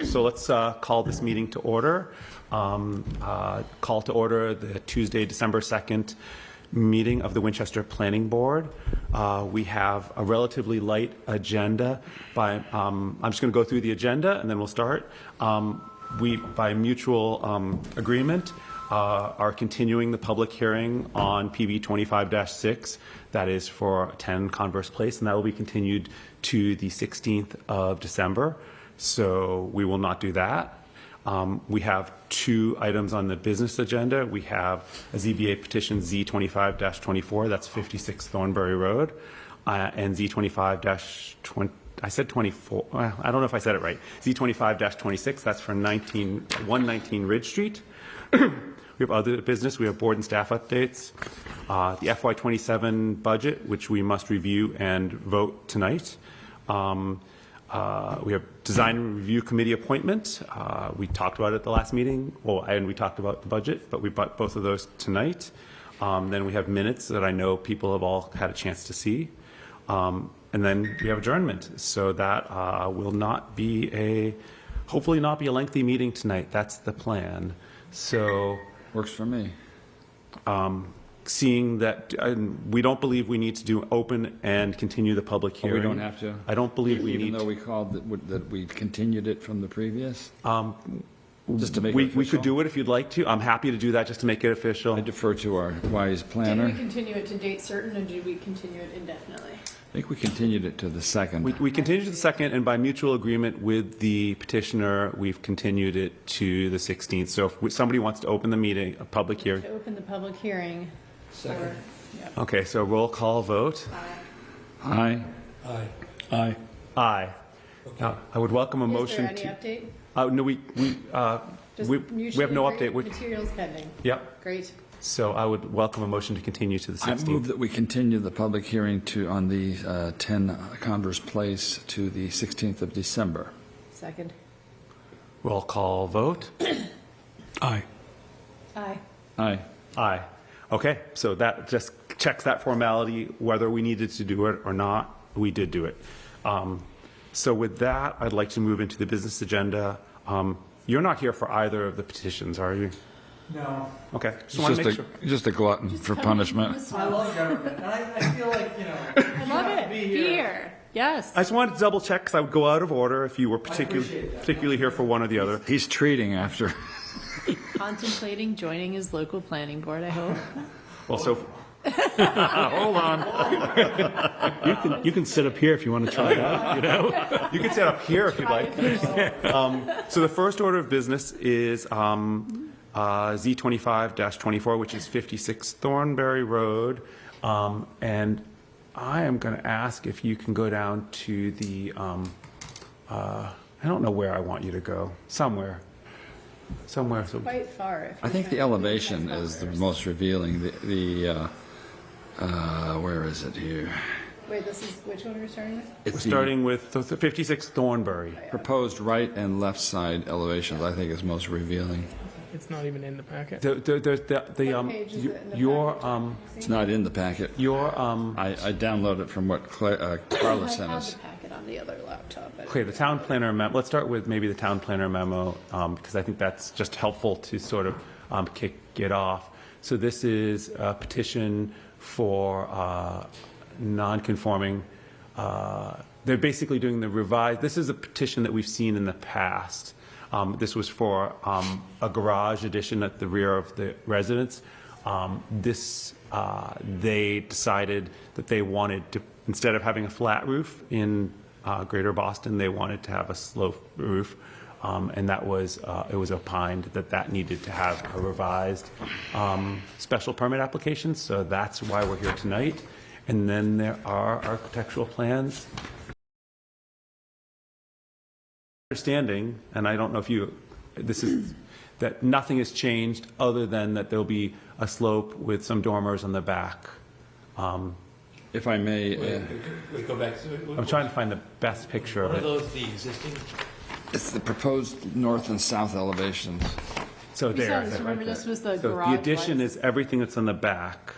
So let's call this meeting to order. Call to order the Tuesday, December 2nd meeting of the Winchester Planning Board. We have a relatively light agenda. I'm just going to go through the agenda and then we'll start. We, by mutual agreement, are continuing the public hearing on PB 25-6. That is for 10 Converse Place, and that will be continued to the 16th of December. So we will not do that. We have two items on the business agenda. We have a ZBA petition Z25-24, that's 56 Thornbury Road, and Z25-20, I said 24, I don't know if I said it right, Z25-26, that's for 119 Ridge Street. We have other business. We have board and staff updates. The FY27 budget, which we must review and vote tonight. We have design review committee appointment. We talked about it at the last meeting, and we talked about the budget, but we brought both of those tonight. Then we have minutes that I know people have all had a chance to see. And then we have adjournment. So that will not be hopefully not be a lengthy meeting tonight. That's the plan. So works for me. Seeing that we don't believe we need to do open and continue the public hearing. We don't have to? I don't believe we need to. Even though we called that we continued it from the previous? Just to make it we official? could do it if you'd like to. I'm happy to do that just to make it official. I defer to our wise planner. Did we continue it to date certain, or did we continue it indefinitely? I think we continued it to the 2nd. We continued to the 2nd, and by mutual agreement with the petitioner, we've continued it to the 16th. So if somebody wants to open the meeting, a public hearing. To open the public hearing. Second. Okay, so roll call vote. Aye. Aye. Aye. Aye. Okay. Now, I would welcome a motion Is there any to. update? No, Just we mutually have no agreed update. Materials pending. Yep. Great. So I would welcome a motion to continue to the I 16th. move that we continue the public hearing on the 10 Converse Place to the 16th of December. Second. Roll call vote. Aye. Aye. Aye. Aye. Okay, so that just checks that formality, whether we needed to do it or not. We did do it. So with that, I'd like to move into the business agenda. You're not here for either of the petitions, are you? No. Okay, just want to make sure. Just a glutton for punishment. I love government, and I feel like, I love it. Be here. Yes. I just wanted to double check because I would go out of order if you were appreciate that. particularly here for one or the other. He's treating after. Contemplating joining his local planning board, I hope. Well, so Hold on. you can sit up here if you want to try it out, you know? You can sit up here if you'd like. So the first order of business is Z25-24, which is 56 Thornbury Road. And I am going to ask if you can go down to the, I don't know where I want you to go, somewhere. So Quite far. I think the elevation is the most revealing. Where is it here? Wait, this is which one we're starting with? we're starting with the 56 Thornbury. Proposed right and left side elevations, I think, is most revealing. It's not even in the packet. What page is it in the your packet? It's not in the packet. I downloaded it from what Carla sent I have us. the packet on the other laptop. but- Okay, the town planner memo. Let's start with maybe the town planner memo because I think that's just helpful to sort of kick it off. So this is a petition for non-conforming. They're basically doing the revised. This is a petition that we've seen in the past. This was for a garage addition at the rear of the residence. They decided that they wanted to, instead of having a flat roof in Greater Boston, they wanted to have a slope roof, and that was it was opined that needed to have a revised special permit application. So that's why we're here tonight. And then there are architectural plans. Understanding, and I don't know if this is that nothing has changed other than that there'll be a slope with some dormers on the back. If I may, We go back to. I'm trying to find the best picture of What are it. those, the existing? it's the proposed north and south elevations. So We saw there. this, right remember there. this was the So garage the addition one? is everything that's on the back.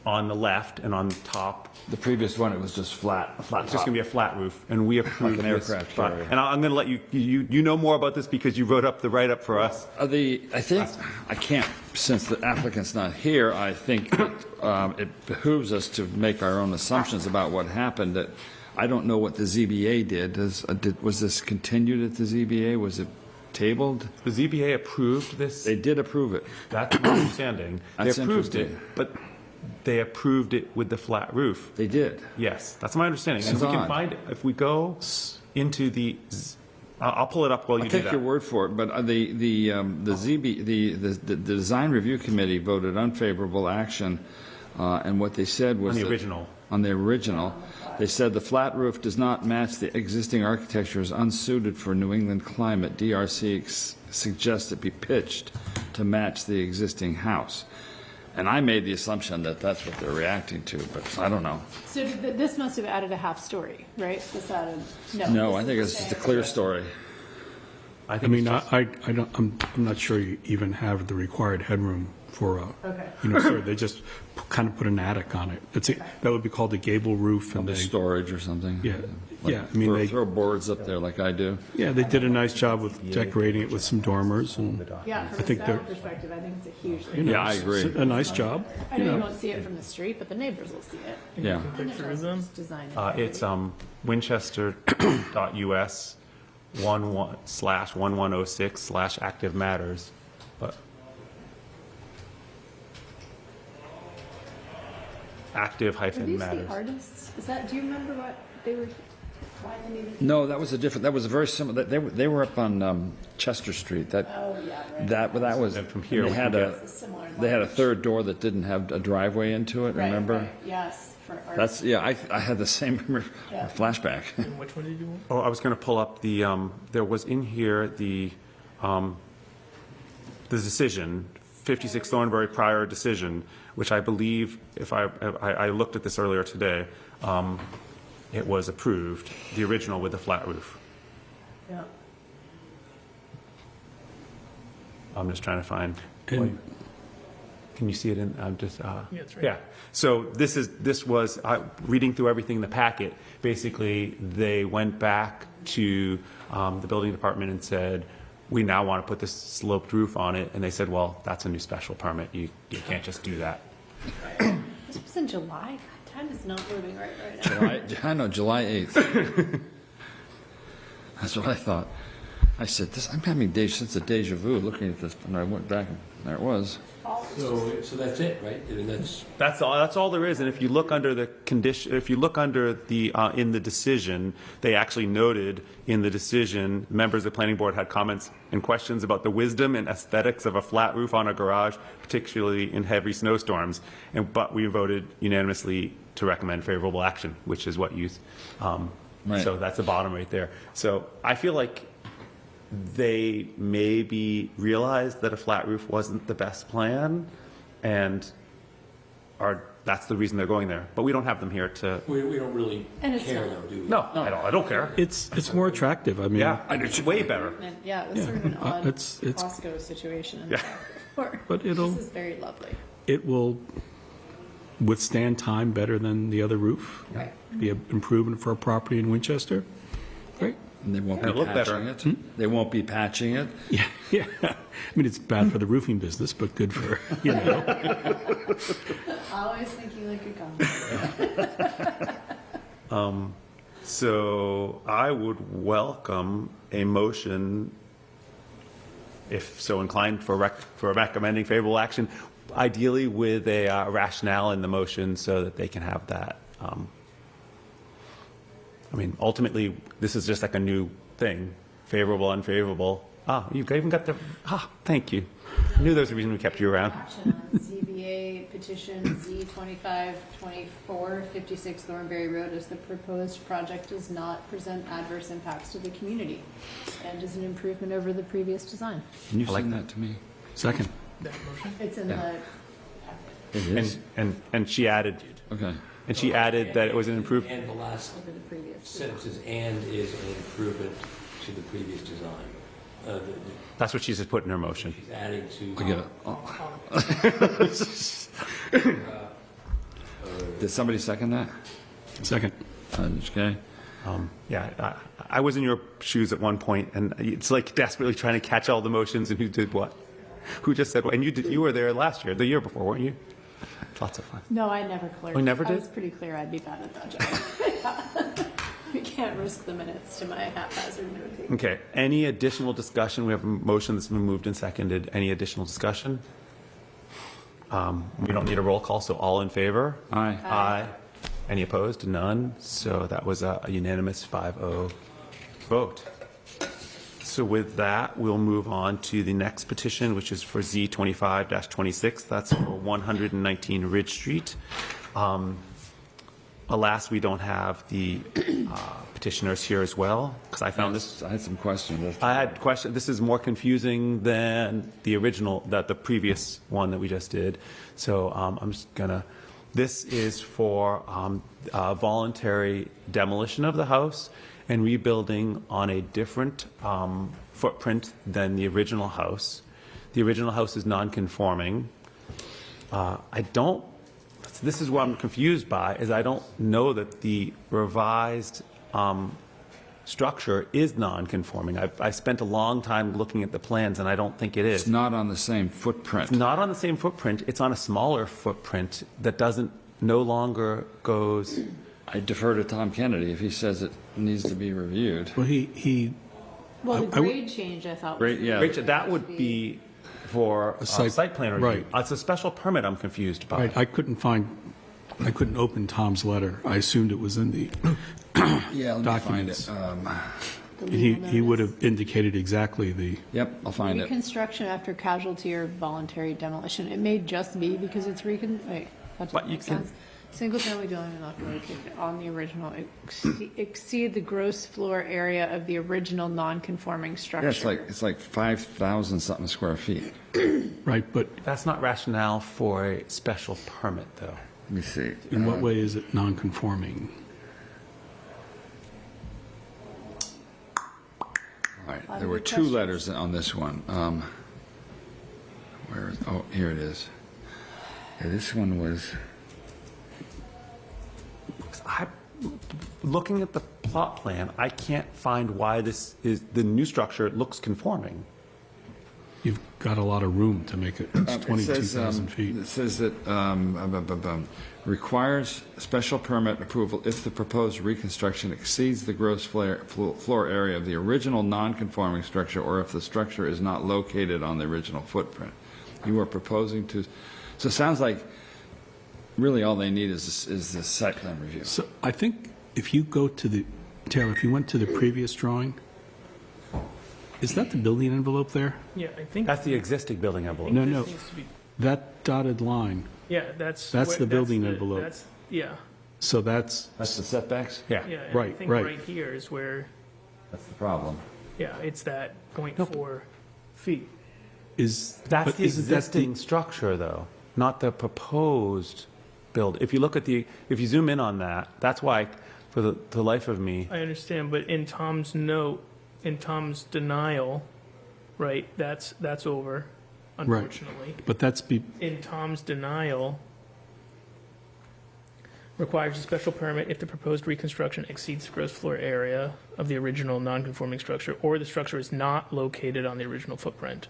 on the left and on the top. The previous one, it was just flat, a flat It's just top. going to be a flat roof, and we approved an this aircraft flat- carrier. And I'm going to let you know more about this because you wrote up the write-up for us. I think, I can't, since the applicant's not here, I think that, it behooves us to make our own assumptions about what happened. That I don't know what the ZBA did. Was this continued at the ZBA? Was it tabled? The ZBA approved this. They did approve it. That's my understanding. They That's approved it, interesting. but they approved it with the flat roof. They did. Yes, that's my understanding. And This we is can odd. find, if we go into the, I'll pull it up while you I'll do take that. your word for it, but the design review committee voted unfavorable action, and what they said was On the that- original. On the original, they said the flat roof does not match the existing architecture, is unsuited for New England climate. DRC suggests it be pitched to match the existing house. And I made the assumption that that's what they're reacting to, but I don't know. So this must have added a half story, right? This added, no. No, I this think is it's just a saying- clear story. I I think mean, it's just- I don't, I'm not sure you even have the required headroom for Okay. sort of, they just kind of put an attic on it. That would be called a gable roof, and Probably they, storage or something. Yeah, Like yeah, I mean, they- throw boards up there like I do. yeah, they did a nice job with decorating it with some dormers, and, Yeah, I from a think style they're- perspective, I think it's a huge. you know, Yeah, I agree. it's a nice job. I know you won't see it from the street, but the neighbors will see it. Yeah. And Click through it's them. just designed. It's winchester.us 11/1106/active matters, but active Were hyphen these matters. the artists? Is that, do you remember what they were, why they needed? No, that was a different, that was a very similar, they were up on Chester Street. Oh, yeah, right. That was, And from here they we had can a, It's similar. they had a third door that didn't have a driveway into it, Right, remember? right, yes, for art. That's, yeah, I had the same Yeah. flashback. And which one did you want? Oh, I was going to pull up the, there was in here the decision, 56 Thornbury prior decision, which I believe, if I looked at this earlier today, it was approved, the original with the flat roof. Yeah. I'm just trying to find. And- Can you see it in, I'm just, Yeah, it's right. yeah. So this was, reading through everything in the packet, basically, they went back to the building department and said, we now want to put this sloped roof on it, and they said, well, that's a new special permit, you can't just do that. This was in July. God, time is not moving right now. I know, July 8th. That's what I thought. I said, I'm having sense of deja vu looking at this, and I went back, and there it was. So that's it, right? I mean, that's, That's all there is, and if you look under the condition, if you look under the, in the decision, they actually noted in the decision, members of the planning board had comments and questions about the wisdom and aesthetics of a flat roof on a garage, particularly in heavy snowstorms, but we voted unanimously to recommend favorable action, which is what you, Right. so that's the bottom right there. So I feel like they maybe realized that a flat roof wasn't the best plan, and that's the reason they're going there. But we don't have them here to. we don't really And it's care not- though, do we? No, I don't care. it's more attractive, I mean. Yeah, it's way better. And yeah, it was sort of an Yeah, odd it's- Costco situation. Yeah. But it'll- This is very lovely. It will withstand time better than the other roof. Right. Be an improvement for a property in Winchester. Great. And they won't be And it looked better. patching it. They won't be patching it. Yeah, yeah. I mean, it's bad for the roofing business, but good for, you know. Always thinking like a comic. So I would welcome a motion, if so inclined, for recommending favorable action, ideally with a rationale in the motion so that they can have that. I mean, ultimately, this is just like a new thing, favorable, unfavorable. You've even got the, thank you. I knew there was a reason we kept you around. Action on ZBA petition Z2524, 56 Thornbury Road, as the proposed project does not present adverse impacts to the community and is an improvement over the previous design. Can you I like send that. that to me? Second. That motion? It's in Yeah. the, It is? And she added, Okay. that it was an improvement. And the last over the previous. sentence is, and is an improvement to the previous design. That's what she's just put in her motion. She's adding to. I get it. Did somebody second that? Second. Okay. Yeah, I was in your shoes at one point, and it's like desperately trying to catch all the motions and who did what. Who just said what. And you were there last year, the year before, weren't you? Lots of fun. No, I never cleared. Oh, you never I did? was pretty clear I'd be bad at that job. We can't risk the minutes to my haphazard noting. Okay, any additional discussion? We have a motion that's been moved and seconded. Any additional discussion? We don't need a roll call, so all in favor? Aye. Aye. Any opposed? None. So that was a unanimous 5-0 vote. So with that, we'll move on to the next petition, which is for Z25-26. That's for 119 Ridge Street. Alas, we don't have the petitioners here as well, because I found this. I had some questions. I had question. This is more confusing than the original, the previous one that we just did. So I'm just gonna. This is for voluntary demolition of the house and rebuilding on a different footprint than the original house. The original house is non-conforming. I don't. This is what I'm confused by, is I don't know that the revised structure is non-conforming. I spent a long time looking at the plans, and I don't think it is. It's not on the same footprint. Not on the same footprint. It's on a smaller footprint that no longer goes. I defer to Tom Kennedy if he says it needs to be reviewed. Well, he Well, the I- grade change, I thought. was Grade, yeah. Rachel, that would be for A site- site plan review. right. It's a special permit I'm confused by. right, I couldn't open Tom's letter. I assumed it was in the, Yeah, let me Documents. find it. he would have indicated exactly the, Yep, I'll find it. Reconstruction after casualty or voluntary demolition. It may just be because it's wait, that But doesn't you make can- sense. Single-family dwelling not located on the original, exceed the gross floor area of the original non-conforming structure. Yeah, it's like 5,000 something square feet. right, but That's not rationale for a special permit, though. Let me see. in what way is it non-conforming? All right, Lot there of were good two questions. letters on this one. Oh, here it is. Yeah, this one was, Looking at the plot plan, I can't find why this is, the new structure looks conforming. You've got a lot of room to make it, it's it 22,000 feet. It says that requires special permit approval if the proposed reconstruction exceeds the gross floor area of the original non-conforming structure or if the structure is not located on the original footprint. You are proposing to, so it sounds like really all they need is the site plan review. So I think if you go to the, Taylor, if you went to the previous drawing, is that the building envelope there? Yeah, I think. That's the existing building envelope. No, this no. needs to be- That dotted line, Yeah, that's. That's where- the building envelope. That's, yeah, so that's, That's the setbacks? Yeah. yeah. and I Right, think right. right here is where, That's the problem. yeah, it's that 0.4 feet. That's but the isn't that existing structure, though, not the proposed build. If you look at if you zoom in on that, that's why, for the life of me, I understand, but in Tom's note, in Tom's denial, right, that's over, unfortunately. But that's In Tom's denial, requires a special permit if the proposed reconstruction exceeds the gross floor area of the original non-conforming structure, or the structure is not located on the original footprint.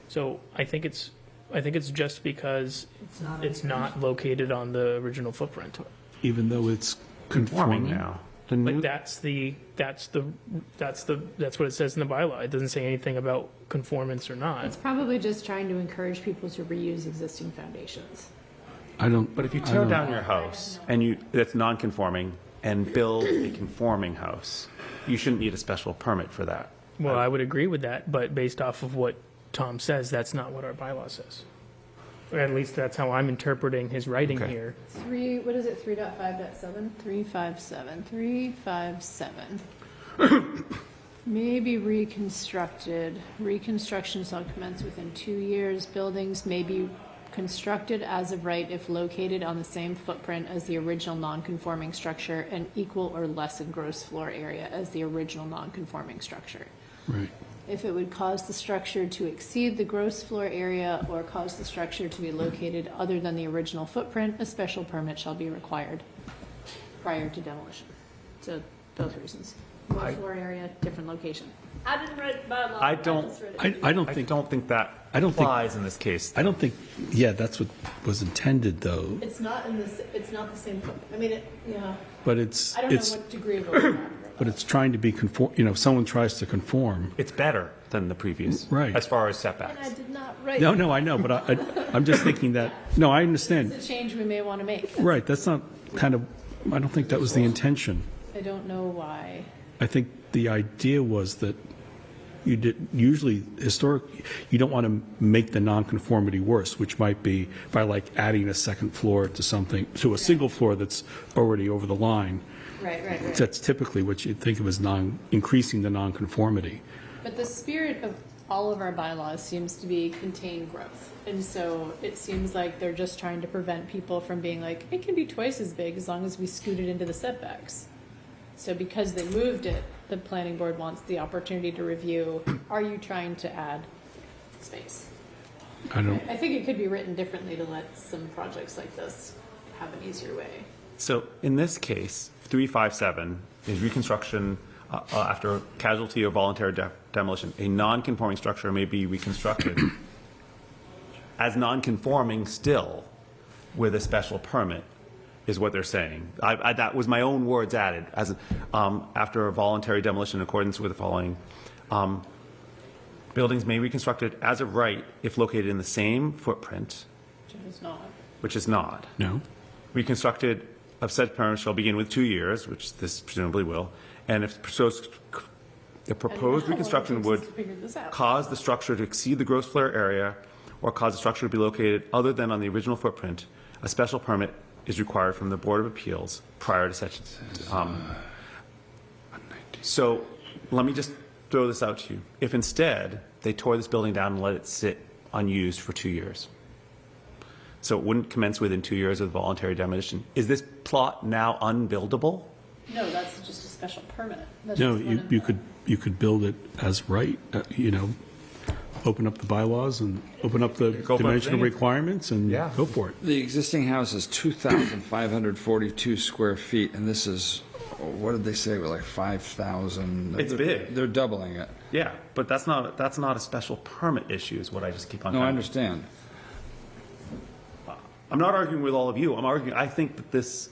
So I think it's just because it's not located on the original footprint. even though it's conforming conforming. now. The new, But that's what it says in the bylaw. It doesn't say anything about conformance or not. It's probably just trying to encourage people to reuse existing foundations. I don't. but if you I tear don't- down your house and that's non-conforming and build a conforming house, you shouldn't need a special permit for that. Well, I would agree with that, but based off of what Tom says, that's not what our bylaw says. Or at least that's how I'm interpreting his writing Okay. here. What is it, 3.5.7? 357. May be reconstructed. Reconstruction shall commence within 2 years. Buildings may be constructed as of right if located on the same footprint as the original non-conforming structure and equal or less in gross floor area as the original non-conforming structure. Right. if it would cause the structure to exceed the gross floor area or cause the structure to be located other than the original footprint, a special permit shall be required prior to demolition. So both reasons. More floor area, different location. I didn't write bylaw. I don't- just read it. I don't I think, don't think that I don't think- applies in this case. I don't think, yeah, that's what was intended, though, It's not in this, it's not the same footprint. I mean, yeah, but it's, I don't know it's, what degree of overlap. but it's trying to be conform, you know, if someone tries to conform. It's better than the previous. Right. As far as And I setbacks. did not write. No, I know, but I'm just thinking that, no, I understand. It's a change we may want to make. Right, that's not kind of, I don't think that was the intention. I don't know why. I think the idea was that you did, usually, you don't want to make the nonconformity worse, which might be by like adding a second floor to something, to a single floor that's already over the line. Right. That's typically what you'd think of as increasing the nonconformity. But the spirit of all of our bylaws seems to be contain growth. And so it seems like they're just trying to prevent people from being like, it can be twice as big as long as we scoot it into the setbacks. So because they moved it, the planning board wants the opportunity to review, are you trying to add space? I don't, I think it could be written differently to let some projects like this have an easier way. So in this case, 357 is reconstruction after casualty or voluntary demolition. A non-conforming structure may be reconstructed as non-conforming still with a special permit, is what they're saying. That was my own words added, as after a voluntary demolition in accordance with the following. Buildings may be reconstructed as of right if located in the same footprint, Which is not. which is not. no. Reconstructed of said permit shall begin with 2 years, which this presumably will, and if the proposed reconstruction would cause the structure to exceed the gross floor area or cause the structure to be located other than on the original footprint, a special permit is required from the Board of Appeals prior to such. So let me just throw this out to you. If instead they tore this building down and let it sit unused for 2 years, so it wouldn't commence within 2 years of voluntary demolition, is this plot now unbuildable? No, that's just a special permit. That's No, just one of you the- could, you could build it as right, you know, open up the bylaws and open up the Go for dimensional it. requirements and Yeah. go for it. The existing house is 2,542 square feet, and this is, what did they say, like 5,000? It's big. They're doubling it. Yeah, but that's not a special permit issue is what I just keep on No, I telling you. understand. I'm not arguing with all of you. I think that this,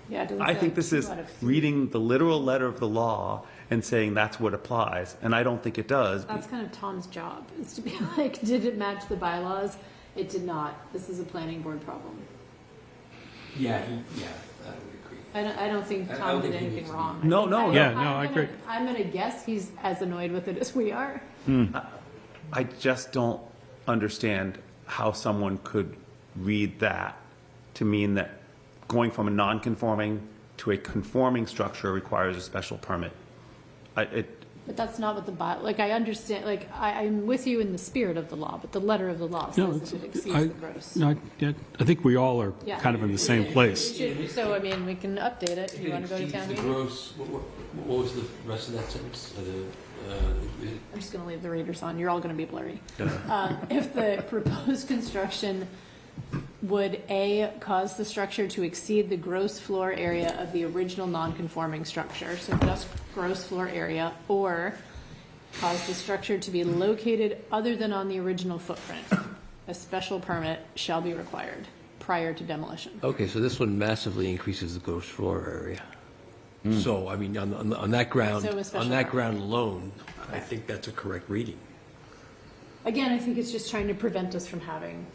Yeah, it doesn't I say think like this 2 is out of 3. reading the literal letter of the law and saying that's what applies, and I don't think it does. That's kind of Tom's job, is to be like, did it match the bylaws? It did not. This is a planning board problem. Yeah, I would agree. I don't think I Tom don't did think he anything needs to wrong. No, no, Yeah, no, I agree. I'm gonna guess he's as annoyed with it as we are. I just don't understand how someone could read that to mean that going from a non-conforming to a conforming structure requires a special permit. But that's not what the like, I understand, like, I'm with you in the spirit of the law, but the letter of the law No, says it's, if it exceeds I, the gross. no, I think we all are Yeah. kind of in the same place. So, I mean, we can update it. You wanna go to Exceeds town the meeting? gross, what was the rest of that sentence? I'm just gonna leave the readers on. You're all gonna be blurry. If the proposed construction would A, cause the structure to exceed the gross floor area of the original non-conforming structure, so just gross floor area, or cause the structure to be located other than on the original footprint, a special permit shall be required prior to demolition. Okay, so this one massively increases the gross floor area. So, I mean, on that ground, So a special on that permit. ground alone, I think that's a correct reading. Again, I think it's just trying to prevent us from having,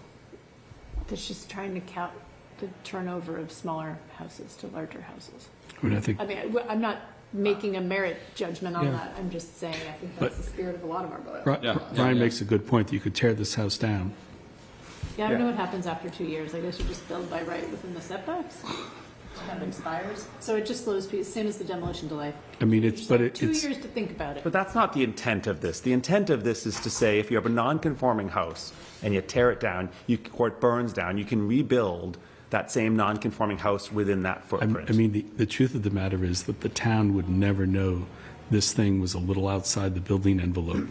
it's just trying to count the turnover of smaller houses to larger houses. I mean, I think, I mean, I'm not making a merit judgment on Yeah. that. I'm just saying I think that's the spirit of a lot of our bylaws. Brian makes a good point, that you could tear this house down. Yeah, I don't know what happens after 2 years. I guess you just build by right within the setbacks. It kind of expires. So it just slows people, same as the demolition delay. I mean, it's, Just but like 2 it's, years to think about it. But that's not the intent of this. The intent of this is to say if you have a non-conforming house and you tear it down, or it burns down, you can rebuild that same non-conforming house within that footprint. I mean, the truth of the matter is that the town would never know this thing was a little outside the building envelope.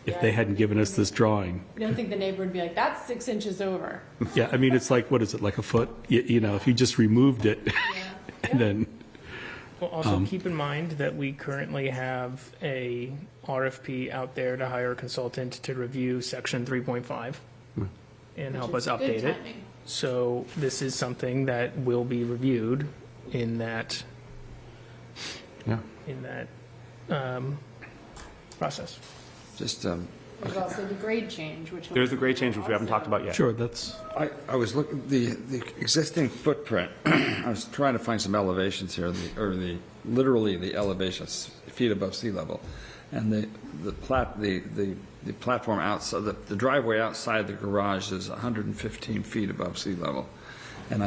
If they hadn't given us this drawing. You don't think the neighbor would be like, that's 6 inches over? Yeah, I mean, it's like, what is it, like a foot? You know, if you just removed it, and then, Well, also keep in mind that we currently have a RFP out there to hire a consultant to review section 3.5 and help us Which is good update it. timing. So this is something that will be reviewed in that, Yeah. process. Just, There's also the grade change, which. There's a grade change, which we haven't talked about yet. sure, that's, I was looking, the existing footprint, I was trying to find some elevations here, literally the elevations, feet above sea level. And the platform outside, the driveway outside the garage is 115 feet above sea level. And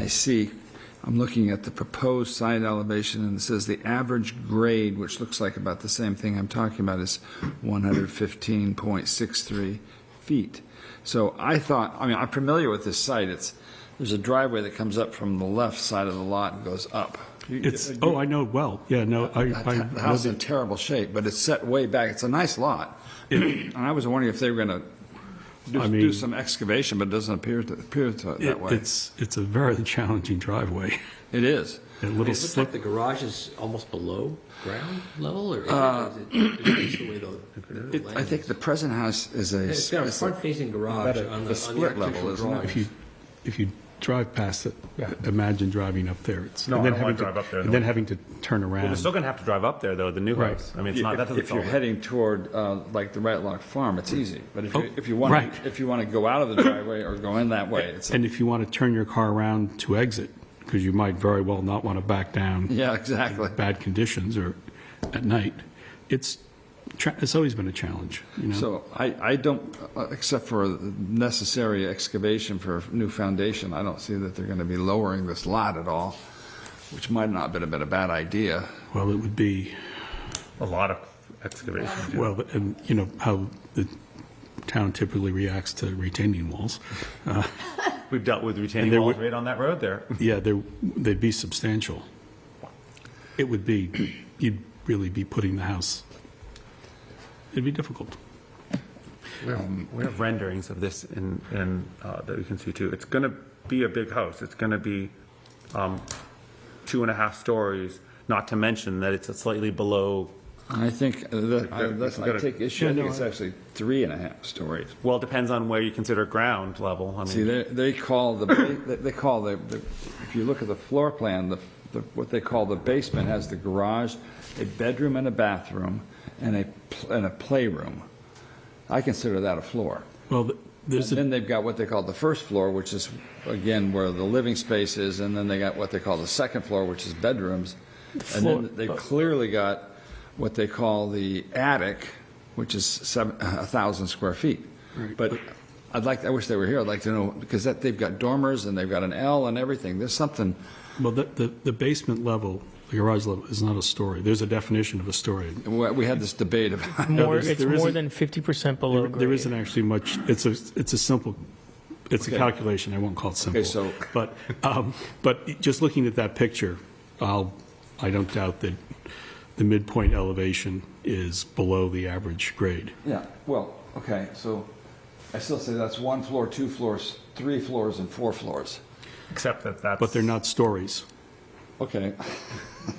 I'm looking at the proposed side elevation, and it says the average grade, which looks like about the same thing I'm talking about, is 115.63 feet. So I thought, I mean, I'm familiar with this site. There's a driveway that comes up from the left side of the lot and goes up. it's, oh, I know it well. Yeah, no, I The know house is in that. terrible shape, but it's set way back. It's a nice lot. And I was wondering if they were going to do some excavation, but it doesn't appear that way. It's a very challenging driveway. It is. A It little looks like slip. the garage is almost below ground level, or is it the way the land I think is? the present house is It's got a is front-facing garage on the split level, isn't it? If you drive past it, imagine driving up there. No, and then I don't wanna having to- drive up there, And no. then having to turn Well, around. we're still going to have to drive up there, though, the new Right. house. I mean, it's not, that doesn't If you're solve it. heading toward like the Ratlock Farm, it's easy. But Oh, if you want right. if you want to go out of the driveway or go in that way, it's And if you want to turn your car around to exit, because you might very well not want to back down yeah, exactly. bad conditions or at night, it's always been a challenge, you know? So I don't, except for necessary excavation for a new foundation, I don't see that they're going to be lowering this lot at all, which might not have been a bad idea. Well, it would be, A lot of excavation. well, and you know how the town typically reacts to retaining walls. We've dealt with retaining there walls would- right on that road there. Yeah, they'd be substantial. It would be, you'd really be putting the house, it'd be difficult. We have renderings of this that we can see too. It's going to be a big house. It's going to be 2.5 stories, not to mention that it's a slightly below, I think I take issue. I Yeah, think no, it's actually 3.5 stories. well, it depends on where you consider ground level. I See, mean, they call the if you look at the floor plan, what they call the basement has the garage, a bedroom and a bathroom, and a playroom. I consider that a floor. Well, there's And a, then they've got what they call the first floor, which is, again, where the living space is, and then they got what they call the second floor, which is bedrooms. And then they've clearly got what they call the attic, which is 1,000 square feet. Right. But I wish they were here. I'd like to know, because they've got dormers and they've got an L and everything. There's something, well, the basement level, the garage level is not a story. There's a definition of a story. we had this debate about. It's there more isn't- than 50% below grade. There isn't actually much, it's a simple, it's a Okay. calculation, I won't call it simple. Okay, so- But just looking at that picture, I don't doubt that the midpoint elevation is below the average grade. Yeah, well, okay, so I still say that's 1 floor, 2 floors, 3 floors, and 4 floors. except that that's. But they're not stories. Okay.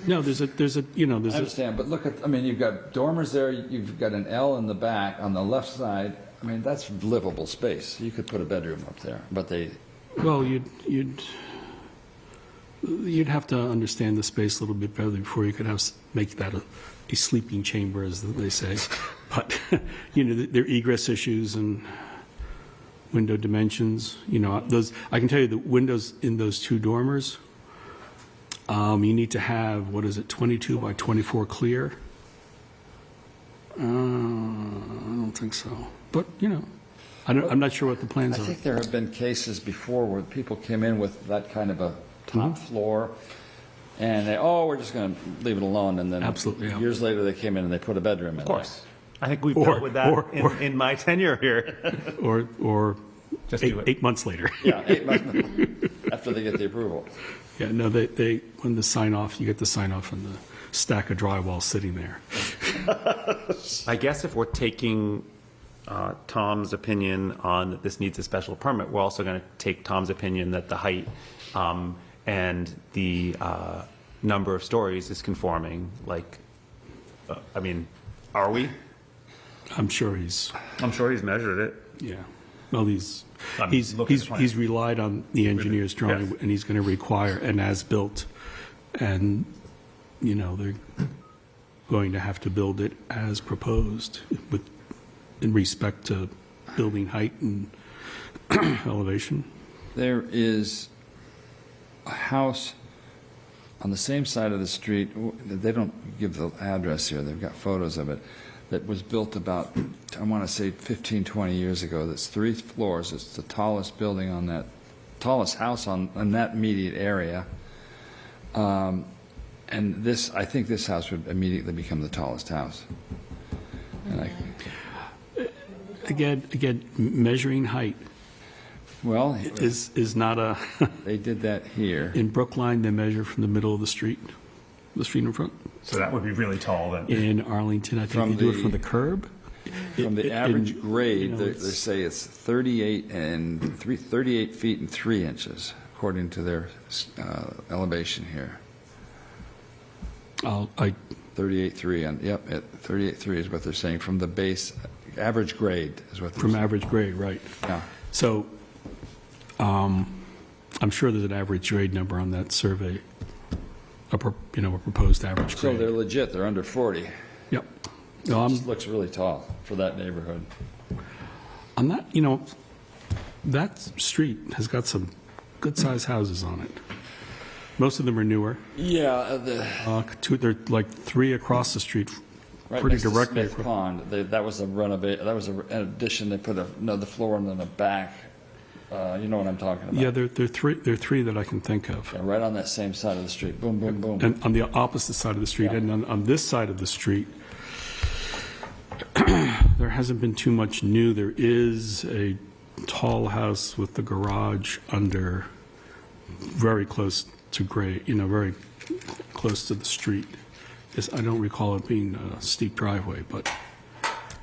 No, there's a, you know, I there's a, understand, but look at, I mean, you've got dormers there, you've got an L in the back, on the left side. I mean, that's livable space. You could put a bedroom up there, but they, well, you'd have to understand the space a little bit better before you could make that a sleeping chamber, as they say. But, you know, there are egress issues and window dimensions, you know, I can tell you the windows in those 2 dormers, you need to have, 22 by 24 clear? I don't think so. But, you know, I'm not sure what the I plans are. think there have been cases before where people came in with that kind of a top floor, and we're just going to leave it alone, and then Absolutely, yeah. years later they came in and they put a bedroom in. Of course. I think we've Or- dealt with that or- in my tenure here. Or Just do it. 8 months later. Yeah, 8 months after they get the approval. Yeah, no, they when the sign off, you get the sign off from stack of drywall sitting there. I guess if we're taking Tom's opinion on that this needs a special permit, we're also going to take Tom's opinion that the height and the number of stories is conforming. Like, I mean, are we? I'm sure he's, I'm sure he's measured it. yeah. Well, he's look at the plan. relied on the engineer's drawing, Yes. and he's going to require an as-built, and, you know, they're going to have to build it as proposed with, in respect to building height and elevation. There is a house on the same side of the street, they don't give the address here, they've got photos of it, that was built about, I want to say 15, 20 years ago, that's 3 floors, it's the tallest building on that, tallest house in that immediate area. And this, I think this house would immediately become the tallest house. And Again, measuring height well, is not a, they did that here. in Brookline, they measure from the middle of the street in front. So that would be really tall then. In Arlington, I think From they do it the- from the curb. From the In- average grade, you know, they it's- say it's 38 feet and 3 inches, according to their elevation here. 38.3, and yep, 38.3 is what they're saying from the base, average grade is what they're From saying. average grade, right. Yeah. So, I'm sure there's an average grade number on that survey, a proposed average So they're grade. legit, they're under 40. Yep. No, It just looks really tall for that neighborhood. I'm not, that street has got some good-sized houses on it. Most of them are newer. Yeah, There are like 3 across the street, right pretty next to directly. Smith Pond, that was a renovate, that was an addition, they put another floor in the back. You know what I'm talking about. Yeah, there are 3 that I can think of. Yeah, right on that same side of the street, boom, boom, boom. And on the opposite side of the street, Yeah. and on this side of the street, there hasn't been too much new. There is a tall house with the garage under, very close to grade, very close to the street. I don't recall it being a steep driveway, but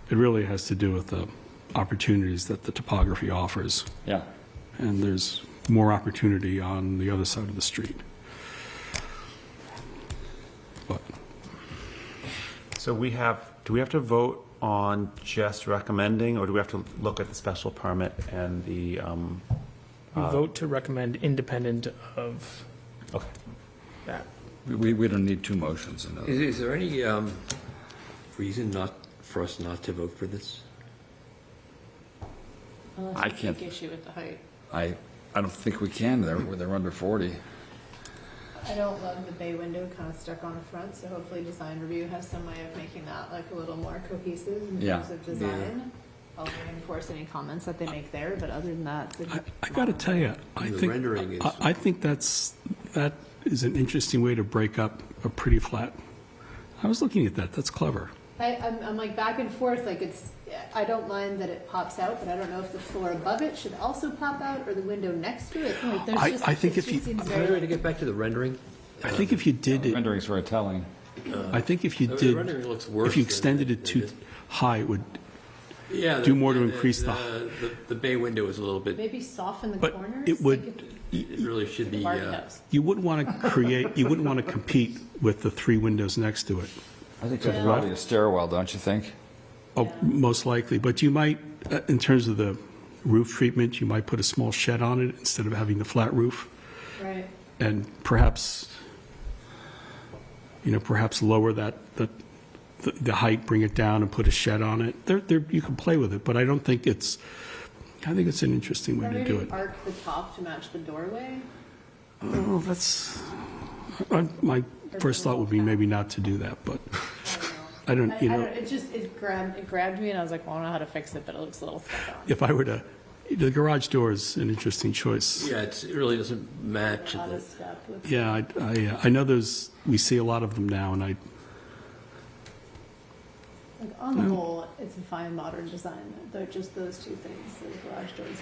it really has to do with the opportunities that the topography offers. Yeah. And there's more opportunity on the other side of the street. But So do we have to vote on just recommending, or do we have to look at the special permit and the, We vote to recommend independent of okay. that. We don't need 2 motions. In other words. Is there any reason for us not to vote for this? Unless I you can't- take issue with the height. I don't think we can, they're under 40. I don't love the bay window kind of stuck on the front, so hopefully design review has some way of making that like a little more cohesive in Yeah. terms of design. I'll reinforce any comments that they make there, but other than that. I got to tell you, The rendering is- I think that is an interesting way to break up a pretty flat. I was looking at that. That's clever. I'm like back and forth, like I don't mind that it pops out, but I don't know if the floor above it should also pop out or the window next to it. Like, there's just, I think it if just you- seems Am I very ready to get back to the rendering? I think if you did it, Rendering's very telling. I think if you The did, rendering looks worse if you than- extended it than too high, it would Yeah. do more to increase the bay window is a little bit, maybe soften the But corners. it would- like it really should be, Barbie house. you wouldn't want to create, you wouldn't want to compete with the 3 windows next to it. I think there's probably a stairwell, don't you think? Oh, Yeah. most likely, but you might, in terms of the roof treatment, you might put a small shed on it instead of having the flat roof, Right. and perhaps, perhaps lower the height, bring it down and put a shed on it. You can play with it, but I think it's an interesting way Or to do maybe it. arc the top to match the doorway. Oh, my first thought would be maybe not to do that, but I don't I know. don't, It grabbed me and I was like, well, I don't know how to fix it, but it looks a little stuck on. if I were to, the garage door is an interesting choice. yeah, it really doesn't match. Out the- of step with. Yeah, I know we see a lot of them now, and Like on the whole, it's a fine modern design. They're just those 2 things, the garage doors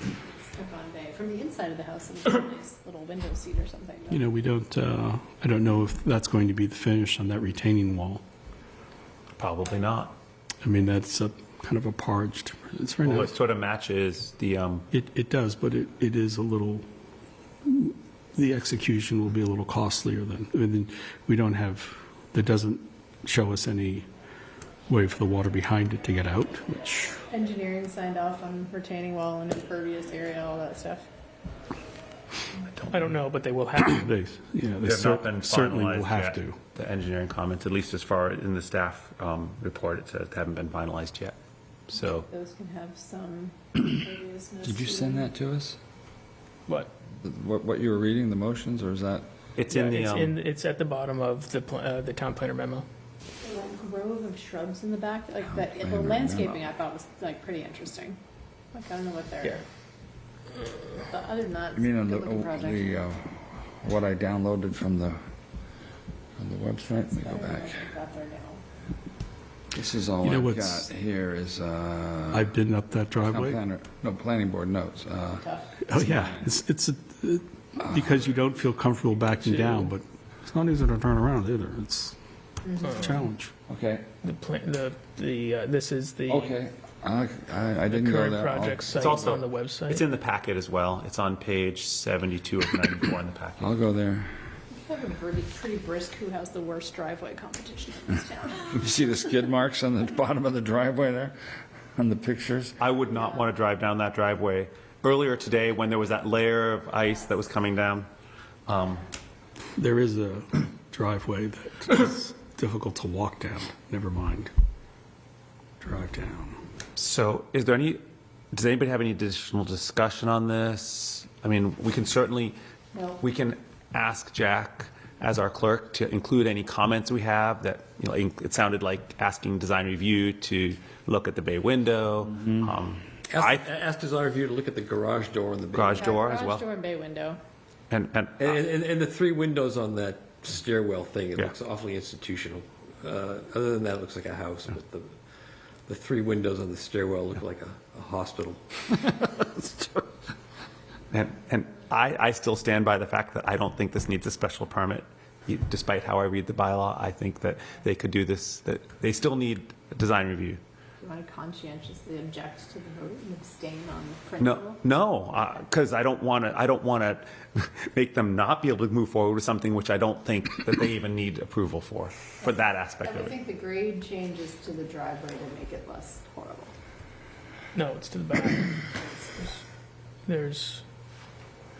and the took on Bay, from the inside of the house, it was a nice little window seat or something. but- You know, we don't, I don't know if that's going to be the finish on that retaining wall. Probably not. I mean, that's a kind of a parged, it's very Well, it nice. sort of matches the, It does, but it is a little, the execution will be a little costlier than, we don't have, that doesn't show us any way for the water behind it to get out, which, Engineering signed off on retaining wall and impervious area, all that stuff. I don't know, but they will have. they they've not been certainly will finalized have yet. to. The engineering comments, at least as far in the staff report, it says they haven't been finalized yet. So, Those can have some imperviousness. Did you to send them. that to us? What? What you were reading, the motions, or is that? it's Yeah, in the, it's at the bottom of the town planner memo. The grove of shrubs in the back, like that, the landscaping I thought was like pretty interesting. Like, I don't know what Yeah. they're, but other than that, I it's mean, a on good looking project. what I downloaded from the website, let me go I don't know back. if they've got there now. This is all You know I've what's- got here is, I've been up that driveway. planning board notes. Tough. Oh, yeah, because you don't feel comfortable backing down, but it's not easy to turn around either. It's a challenge. Okay, This is the okay, I the didn't go current there. project site also- on the website. it's in the packet as well. It's on page 72 of 94 in the packet. I'll go there. We have a pretty brisk who has the worst driveway competition in this town. You see the skid marks on the bottom of the driveway there, on the pictures? I would not want to drive down that driveway. Earlier today, when there was that layer of ice that was coming down, There is a driveway that is difficult to walk down, never mind drive down. so is there any, does anybody have any additional discussion on this? I mean, we can certainly, No. we can ask Jack as our clerk to include any comments we have that, you know, it sounded like asking design review to look at the bay window. Ask design review to look at the garage door and the. Garage door as well. Garage door and bay window. And And the three windows on that stairwell thing, it Yeah. looks awfully institutional. Other than that, it looks like a house, but the three windows on the stairwell look like a hospital. And I still stand by the fact that I don't think this needs a special permit. Despite how I read the bylaw, I think that they could do this, that they still need a design review. Do you want to conscientiously object to the vote and abstain on No, principle? no, because I don't want to make them not be able to move forward with something which I don't think that they even need approval for that aspect I of would it. think the grade changes to the driveway to make it less horrible. No, it's to the back. There's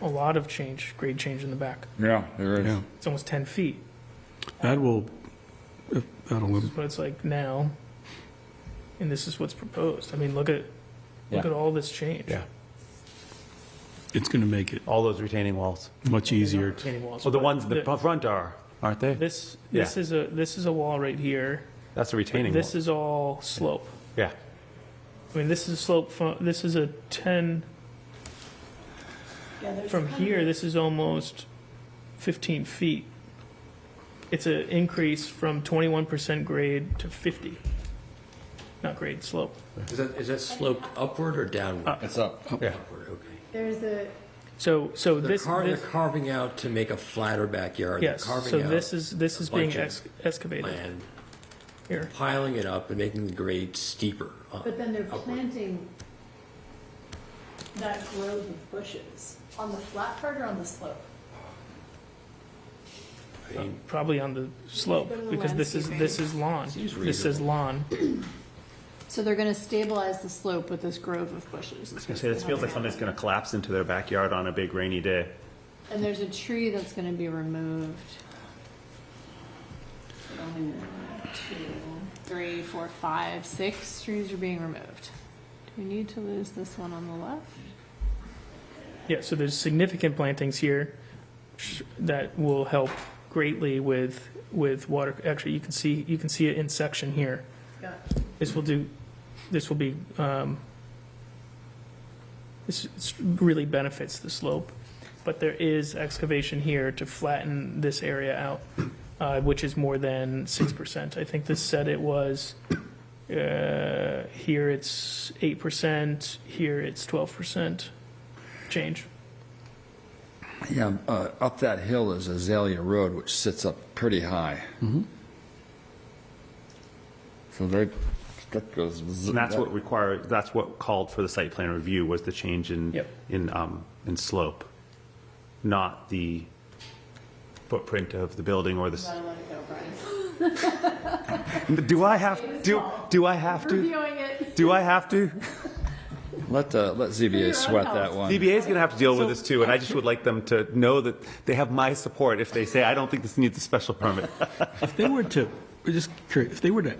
a lot of grade change in the back. Yeah, there is. Yeah, It's almost 10 feet. that'll, This is what it's like now, and this is what's proposed. I mean, look at Yeah. all this change. Yeah, it's going to make it all those retaining walls. much easier. Retaining walls. Well, the But ones in the front are, aren't they? This Yeah. is a wall right here. That's a retaining wall. This is all slope. Yeah, I mean, this is slope this is a 10, Yeah, there's from kind of here, a- this is almost 15 feet. It's an increase from 21% grade to 50. Not grade, slope. Is that sloped upward or downward? It's up. yeah. Upward, okay. There's a, So They're this, they're carving out to make a flatter backyard. They're yes, carving so out this is a being bunch of excavated land, here. piling it up and making the grade steeper. but then they're upward. planting that grove of bushes on the flat part or on the slope? I mean, Probably on the slope, Go to the because this is lawn. Seems This says lawn. So they're gonna stabilize the slope with this grove of bushes. I was gonna say, this feels like something's gonna collapse into their backyard on a big rainy day. And there's a tree that's gonna be removed. 1, 2, 3, 4, 5, 6 trees are being removed. Do we need to lose this one on the left? Yeah, so there's significant plantings here that will help greatly with water. Actually, you can see it in section here. Yeah. This really benefits the slope, but there is excavation here to flatten this area out, which is more than 6%. I think this said it was, here it's 8%, here it's 12%. change. Yeah, up that hill is Azalea Road, which sits up pretty high. So that goes. And that's what required, that's what called for the site plan review, was the change in, Yep. in slope, not the footprint of the building or the. Gotta let it go, Brian. Do I have, do I have to? Reviewing it. Do I have to? Let ZBA sweat that one. ZBA is going to have to deal with this too, and I just would like them to know that they have my support if they say, I don't think this needs a special permit. If they were to, we're just curious, if they were to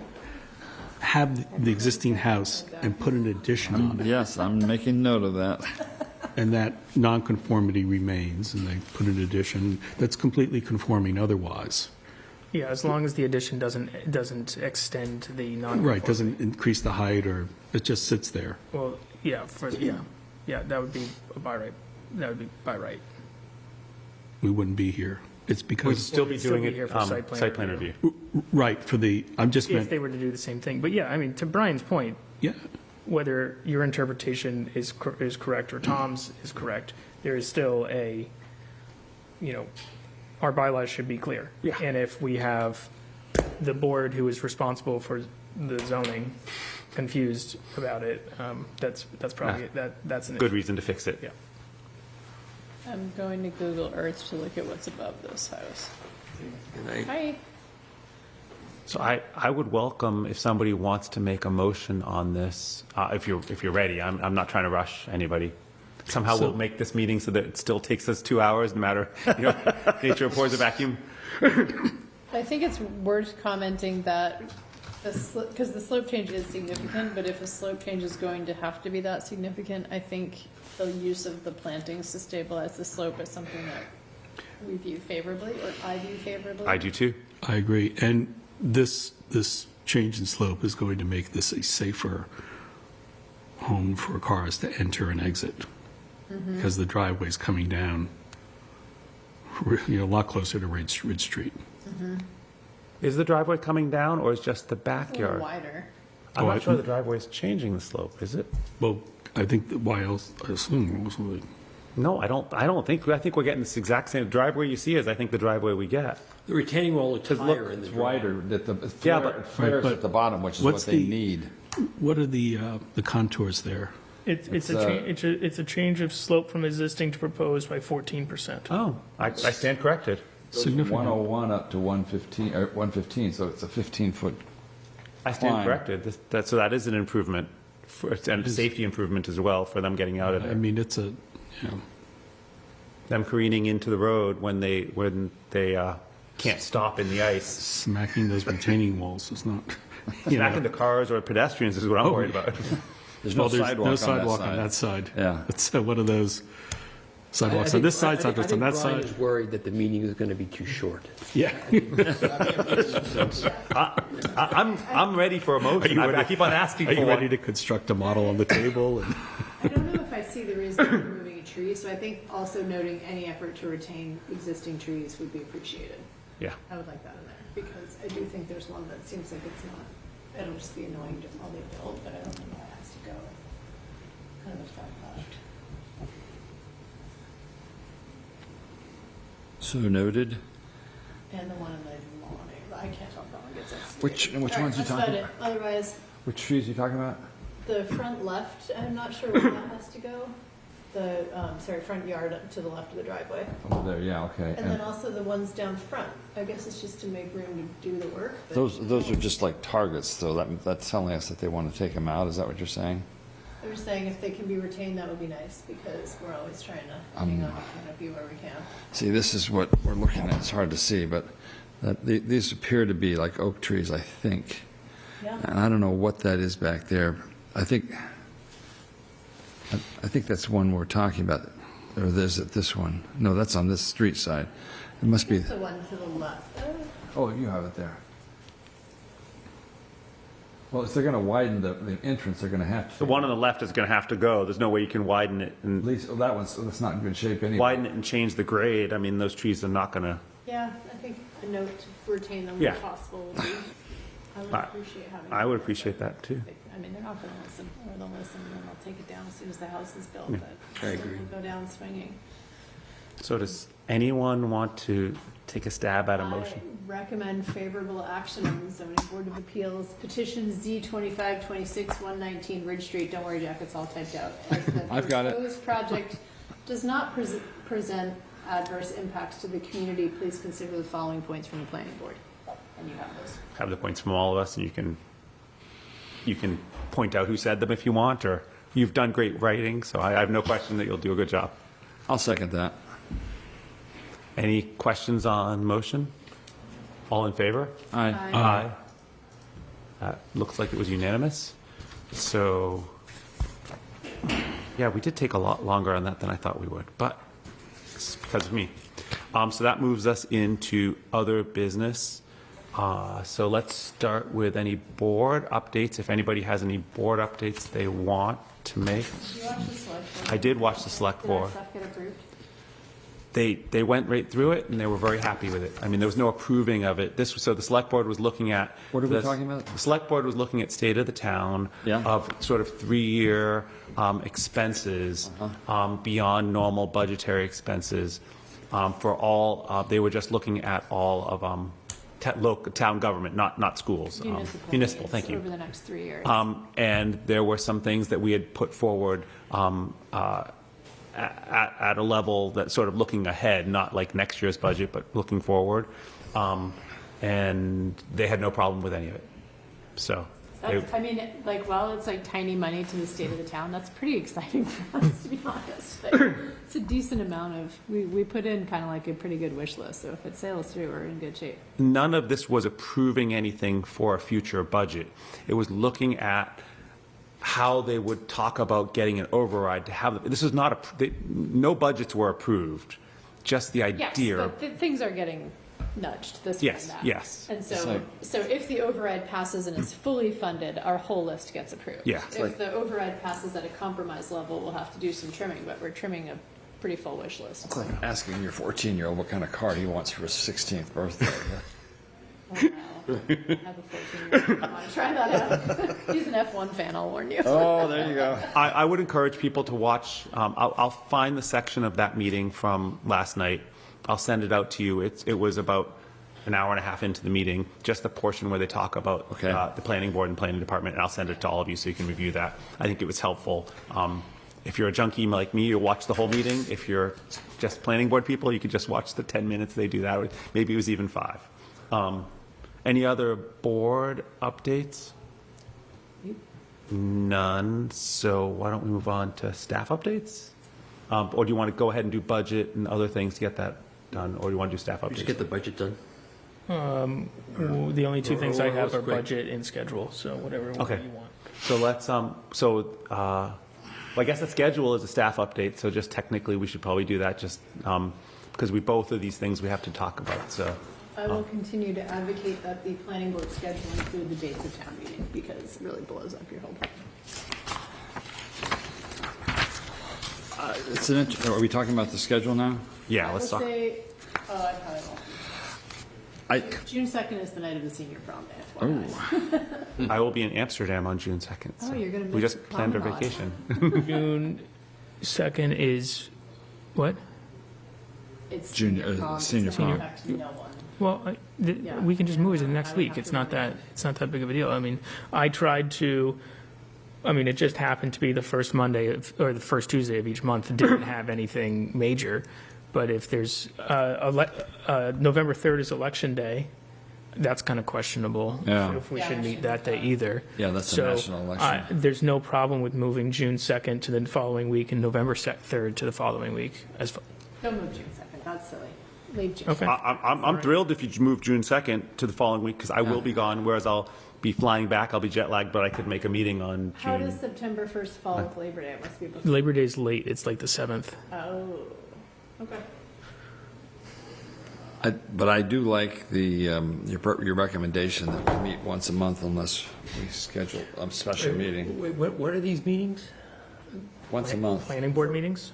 have the existing house and put an addition on it, Yes, I'm making note of that. and that nonconformity remains, and they put an addition that's completely conforming otherwise, Yeah, as long as the addition doesn't extend the non. right, doesn't increase the height, or it just sits there, Well, yeah, that would be by right. That would be by right. we wouldn't be here. It's We'd because, still be Still doing be it, here for site plan review. right, for the, I'm just If meant, they were to do the same thing. But yeah, I mean, to Brian's point, yeah, whether your interpretation is correct or Tom's is correct, there is still our bylaws should be clear. Yeah. And if we have the board who is responsible for the zoning confused about it, that's probably, that's an Good issue. reason to fix it. Yeah. I'm going to Google Earth to look at what's above this house. And I, Hi. So I would welcome if somebody wants to make a motion on this, if you're ready. I'm not trying to rush anybody. Somehow So- we'll make this meeting so that it still takes us 2 hours, no matter, nature abhors a vacuum. I think it's worth commenting that because the slope change is significant, but if a slope change is going to have to be that significant, I think the use of the plantings to stabilize the slope is something that we view favorably, or I view favorably. I do too. I agree. And this change in slope is going to make this a safer home for cars to enter and exit, because the driveway's coming down, a lot closer to Ridge Street. Is the driveway coming down, or is just the It's a little backyard? wider. I'm Oh, not I- sure the driveway is changing the slope, is it? Well, I think, why else, I assume, also, No, I don't think, I think we're getting this exact same driveway you see as I think the driveway we get. the retaining wall looks higher in the It's drawing. wider, that the Yeah, but- flares Right, at the bottom, which is what's what they the- need. what are the contours there? It's a change of slope from existing to proposed by 14%. Oh, I stand corrected. Significant. 101 up to 115, so it's a 15-foot. I stand Fine. corrected. So that is an improvement, and a safety improvement as well for them getting out of I there. mean, it's Them careening into the road when they can't stop in the ice. smacking those retaining walls is not, Back into cars or pedestrians is what I'm worried about. There's no sidewalk no on sidewalk that on that side. side. Yeah. It's one of those I sidewalks on think- this side, I sidewalks on think that Brian side. is worried that the meeting is going to be too short. Yeah. I'm ready for a motion. Are you ready? I keep on asking Are for you ready one. to construct a model on the table? And I don't know if I see the reason for removing a tree, so I think also noting any effort to retain existing trees would be appreciated. Yeah. I would like that in there, because I do think there's one that seems like it's not, it'll just be annoying just while they build, but I don't know why it has to go. Kind of the front left. So noted. And the one in the lawn, I can't tell if that one gets excavated. Which All right, ones you that's talking about it. Otherwise, Which trees are you talking about? the front left, I'm not sure where that has to go. The, front yard to the left of the driveway. Over there, yeah, okay. And then also the ones down front. I guess it's just to make room to do the work. but- Those are just like targets, so that's telling us that they want to take them out, is that what you're saying? I was saying if they can be retained, that would be nice, because we're always trying to hang on the canopy where we can. See, this is what we're looking at, it's hard to see, but these appear to be like oak trees, I think. Yeah. And I don't know what that is back there. I think that's one we're talking about, or is it this one? No, that's on this street side. It must be, It's the one to the left. oh, you have it there. Well, if they're going to widen the entrance, they're going to have to. The one on the left is going to have to go. There's no way you can widen it At and least, oh, that's not in good shape anyway. widen it and change the grade. I mean, those trees are not going to. Yeah, I think a note to retain them Yeah. where possible would be. I would appreciate having. I would appreciate that too. I mean, they're not going to listen, or they'll listen and then they'll take it down as soon as the house is built, Yeah. but I still agree. will go down swinging. So does anyone want to take a stab at a motion? I recommend favorable action on the zoning board of appeals petition Z2526-119 Ridge Street. Don't worry, Jack, it's all typed out. As the I've got it. proposed project does not present adverse impacts to the community. Please consider the following points from the planning board. And you have those. Have the points from all of us, and you can point out who said them if you want, or you've done great writing, so I have no question that you'll do a good job. I'll second that. Any questions on motion? All in favor? Aye. Aye. That looks like it was unanimous. So, yeah, we did take a lot longer on that than I thought we would, but it's because of me. So that moves us into other business. So let's start with any board updates. If anybody has any board updates they want to make. Did you watch the select board? I did watch the select Did our board. stuff get approved? They went right through it, and they were very happy with it. I mean, there was no approving of it. So the select board was looking at. What are we this- talking about? The select board was looking at state of the town. Yeah. Of sort of 3-year expenses beyond normal budgetary expenses for all, they were just looking at all of local town government, not schools. Municipal, needs thank you. Over the next 3 years. And there were some things that we had put forward at a level that sort of looking ahead, not like next year's budget, but looking forward. And they had no problem with any of it. So, That's, I mean, like, while it's like tiny money to the state of the town, that's pretty exciting for us, to be honest. Like, it's a decent amount of, we put in kind of like a pretty good wish list, so if it sails through, we're in good shape. none of this was approving anything for a future budget. It was looking at how they would talk about getting an override to have, this is not, no budgets were approved, just the Yes, idea. but things are getting nudged this way and Yes, that. yes. And It's so, like- so if the override passes and is fully funded, our whole list gets approved. Yeah. It's If the override passes at a compromise level, we'll have to do some trimming, but we're trimming a pretty full wish list. It's like asking your 14-year-old what kind of car he wants for his 16th birthday. Oh, wow. I have a 14-year-old. I want to try that out. He's an F1 fan, I'll warn you. Oh, there you go. I would encourage people to watch, I'll find the section of that meeting from last night. I'll send it out to you. It was about an hour and a half into the meeting, just the portion where they talk about Okay. the planning board and planning department, and I'll send it to all of you so you can review that. I think it was helpful. If you're a junkie like me, you'll watch the whole meeting. If you're just planning board people, you could just watch the 10 minutes they do that. Maybe it was even 5. Any other board updates? None. So why don't we move on to staff updates? Or do you want to go ahead and do budget and other things to get that done? Or do you want to do staff We just updates? get the budget done. The only two things I Or have are quick. budget and schedule, so whatever one Okay. you want. So let's, well, I guess the schedule is a staff update, so just technically we should probably do that just because both of these things we have to talk about, so. I will continue to advocate that the planning board schedule include the dates of town meeting, because it really blows up your whole plan. Are we talking about the schedule now? Yeah, let's talk. I probably won't. June 2nd is the night of the senior prom day, FYI. I will be in Amsterdam on June 2nd. Oh, so you're gonna We miss just the planned our promenade. vacation. June 2nd is, what? It's Junior- senior prom. senior It's gonna prom. affect no one. Well, Yeah. we can just move it to the next I would week. have It's to not work that big of a deal. I mean, it just happened to be the first Monday or the first Tuesday of each month. It didn't have anything major. But if there's, November 3rd is election day, that's kind of questionable. Yeah. If we Yeah, should I meet should that do day that. either. Yeah, that's a So, national election. there's no problem with moving June 2nd to the following week and November 3rd to the following week. Don't move June 2nd, that's silly. Leave June. Okay. I'm thrilled if you move June 2nd to the following week because I will be gone, whereas I'll be flying back. I'll be jet lagged, but I could make a meeting on How June. does September 1st fall with Labor Day? It must be before. Labor Day's late. It's like the 7th. Oh, okay. But I do like your recommendation that we meet once a month unless we schedule a special meeting. Wait, what are these meetings? Once a month. Planning board meetings?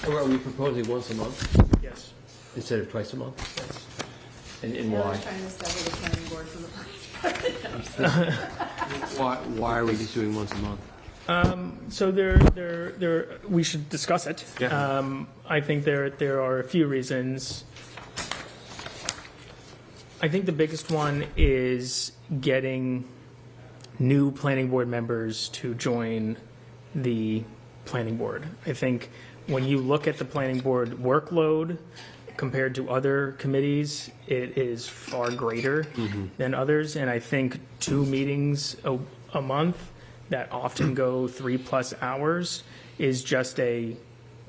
Or are we proposing once a month Yes. instead of twice a month? Yes. And Taylor's trying to sever the planning board from the why are we just doing once a month? So we should discuss it. Yeah. I think there are a few reasons. I think the biggest one is getting new planning board members to join the planning board. I think when you look at the planning board workload compared to other committees, it is far greater than others. And I think 2 meetings a month that often go 3+ hours is just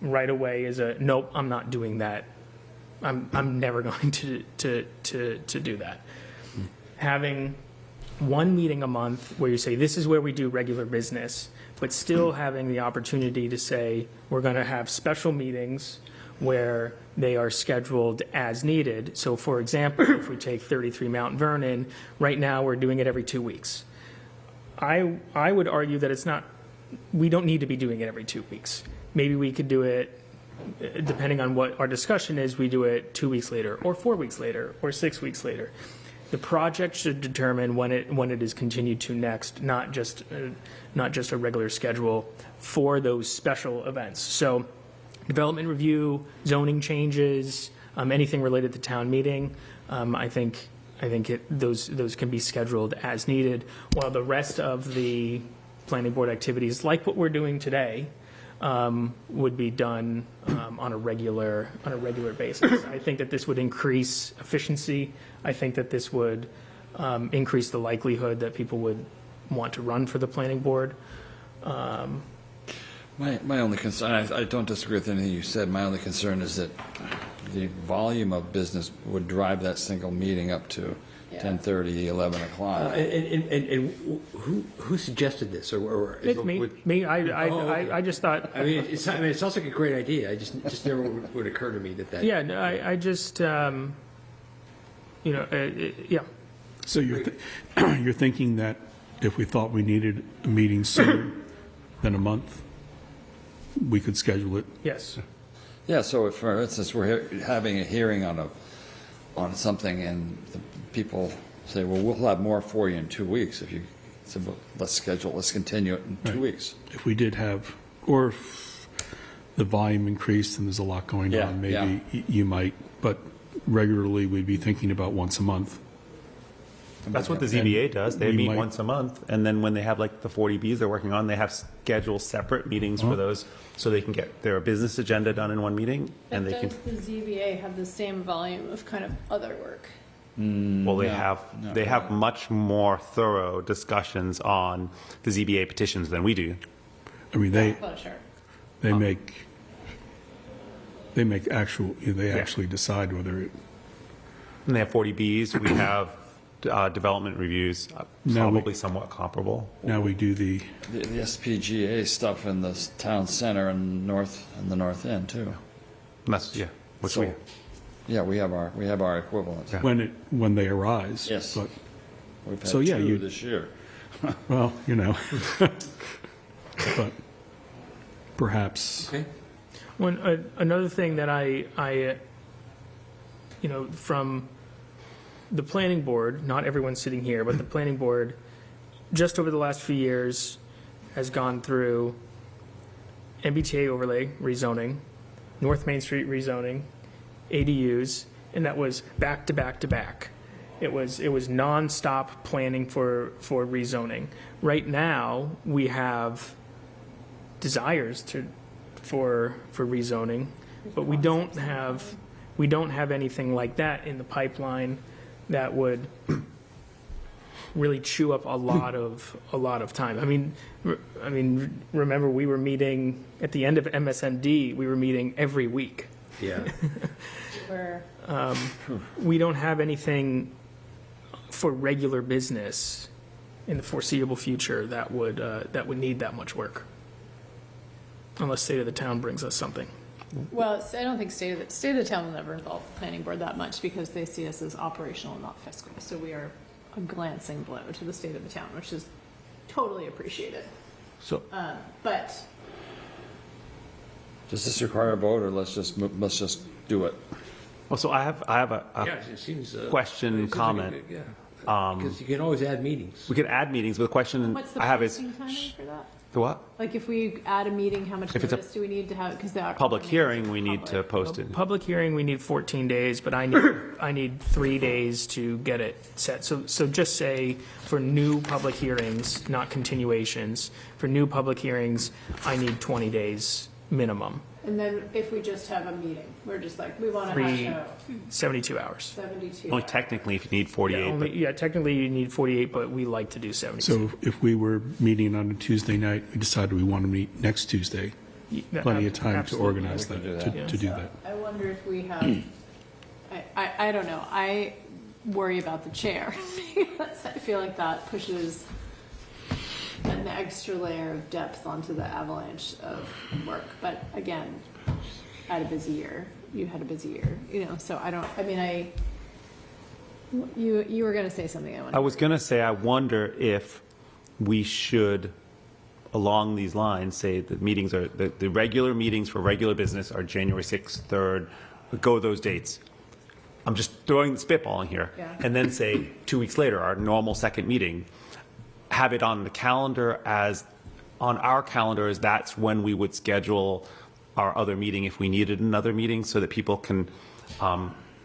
right away is a, nope, I'm not doing that. I'm never going to do that. Having 1 meeting a month where you say, this is where we do regular business, but still having the opportunity to say, we're going to have special meetings where they are scheduled as needed. So for example, if we take 33 Mount Vernon, right now we're doing it every 2 weeks. I would argue that we don't need to be doing it every 2 weeks. Maybe we could do it, depending on what our discussion is, we do it 2 weeks later, or 4 weeks later, or 6 weeks later. The project should determine when it is continued to next, not just a regular schedule for those special events. So development review, zoning changes, anything related to town meeting, I think those can be scheduled as needed, while the rest of the planning board activities, like what we're doing today, would be done on a regular basis. I think that this would increase efficiency. I think that this would increase the likelihood that people would want to run for the planning board. My only concern, I don't disagree with anything you said, my only concern is that the volume of business would drive that single meeting up to 10:30, 11 o'clock. And who suggested this? Or It's me. I just thought. I mean, it sounds like a great idea. I just never would occur to me that. Yeah, no, I just, yeah. So you're thinking that if we thought we needed a meeting sooner than a month, we could schedule it? Yes. Yeah, so if, for instance, we're having a hearing on something and the people say, well, we'll have more for you in 2 weeks. If you said, well, let's continue it in 2 weeks. If we did have, or if the volume increased and there's a lot going Yeah, on, maybe you might, but regularly we'd be thinking about once a month. That's what the ZBA does. They we meet might- once a month, and then when they have like the 40Bs they're working on, they have scheduled separate meetings for those, so they can get their business agenda done in one meeting, and But they can. does the ZBA have the same volume of kind of other work? Well, they no, have much more thorough discussions on the ZBA petitions than we do. I mean, they Oh, sure. make actually decide whether it, And they have 40Bs. We have development reviews, No, we- probably somewhat comparable. now we do the, The SPGA stuff in the town center and the north end too. And that's which So- we. Yeah, we have our equivalent. Yeah. when they arise. Yes. But, We've had So, yeah, 2 you- this year. well, but perhaps, Okay. Another thing that I from the planning board, not everyone sitting here, but the planning board, just over the last few years, has gone through MBTA overlay rezoning, North Main Street rezoning, ADUs, and that was back to back to back. It was nonstop planning for rezoning. Right now, we have desires for rezoning, but we don't have anything like that in the pipeline that would really chew up a lot of time. I mean, remember we were meeting at the end of MSND. We were meeting every week. Yeah. Where We don't have anything for regular business in the foreseeable future that would need that much work, unless State of the Town brings us something. Well, I don't think State of the Town will never involve the planning board that much because they see us as operational, not fiscal. So we are a glancing blow to the State of the Town, which is totally appreciated. So But Does this require a vote, or let's just do it? Well, so I have a Yeah, it seems. question, it seems like a comment. good- Yeah, because you can always add meetings. we could add meetings, but the question What's the I have is, posting timing for that? the what? Like if we add a meeting, how much If it's a notice do we need to have? Because the Public hearing, we need to post it. Public hearing, we need 14 days, but I need 3 days to get it set. So just say for new public hearings, not continuations, for new public hearings, I need 20 days minimum, And then if we just have a meeting, we're just like, we want to hash Three- out 72 hours. 72. Only technically if you need 48, but Yeah, technically you need 48, but we like to do 72. So if we were meeting on a Tuesday night, we decided we want to meet next Tuesday, plenty of time to organize that, to do that. I wonder if we have, I don't know, I worry about the chair. Because I feel like that pushes an extra layer of depth onto the avalanche of work. But again, I had a busy year, you had a busy year, so you were going to say something, I was going to say, I wonder if we should, along these lines, say that meetings are, the regular meetings for regular business are January 6th, 3rd, go those dates. I'm just throwing spitballing here. Yeah. And then say 2 weeks later, our normal second meeting, have it on the calendar on our calendars, that's when we would schedule our other meeting if we needed another meeting, so that people can,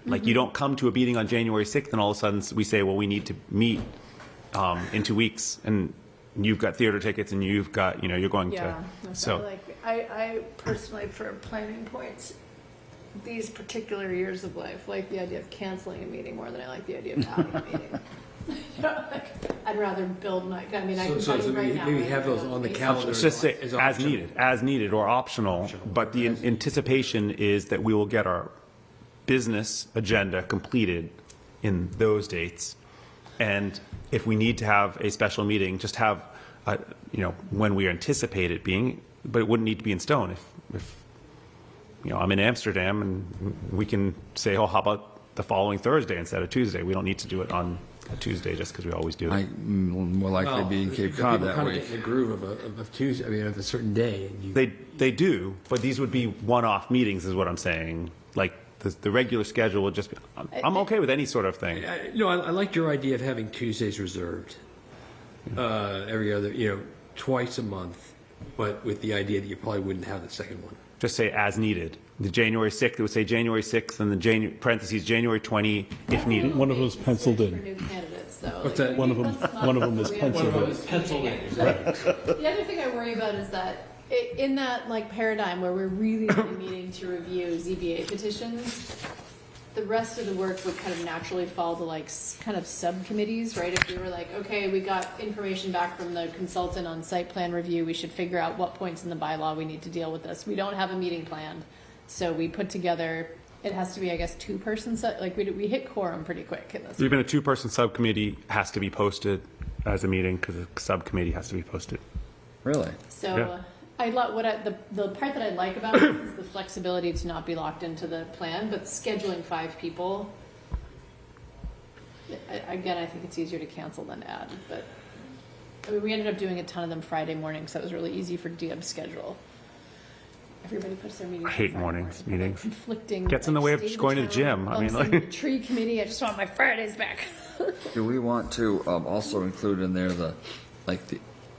like, you don't come to a meeting on January 6th and all of a sudden we say, well, we need to meet in 2 weeks, and you've got theater tickets and you've got, you're going to, Yeah, so. I personally, for planning points, these particular years of life, like the idea of canceling a meeting more than I like the idea of having a meeting. I'd rather build my, I can So tell you right now. maybe have those on the calendar. Let's just say as as optional. needed or optional, but the anticipation is that we will get our business agenda completed in those dates. And if we need to have a special meeting, just have, when we anticipate it being, but it wouldn't need to be in stone. If I'm in Amsterdam and we can say, oh, how about the following Thursday instead of Tuesday? We don't need to do it on a Tuesday just because we always do it. I will more likely be in Cape Cod that People kind of week. get in the groove of Tuesday, of a certain day. And you, They do, but these would be one-off meetings is what I'm saying. Like the regular schedule would just be, I'm okay with any sort of thing. I liked your idea of having Tuesdays reserved every other, twice a month, but with the idea that you probably wouldn't have the second one. Just say as needed. The January 6th, it would say January 6th and the parentheses, January 20 if needed. One of them's penciled For in. new candidates, though. What's that? One of them is penciled in. Penciled in. The other thing I worry about is that in that paradigm where we're really only meeting to review ZBA petitions, the rest of the work would kind of naturally fall to kind of subcommittees, right? If we were like, okay, we got information back from the consultant on site plan review, we should figure out what points in the bylaw we need to deal with this. We don't have a meeting planned, so we put together. It has to be, I guess, 2-person. We hit quorum pretty quick in this. Even a 2-person subcommittee has to be posted as a meeting because the subcommittee has to be posted. Really? So Yeah. the part that I like about it is the flexibility to not be locked into the plan, but scheduling 5 people. Again, I think it's easier to cancel than add, but we ended up doing a ton of them Friday mornings, so it was really easy for Deob's schedule. Everybody puts their meetings. I hate on Friday mornings, morning. meetings. Conflicting. Gets in the way of state going to the town, gym. I mean, bumps into like- the tree committee. I just want my Fridays back. Do we want to also include in there the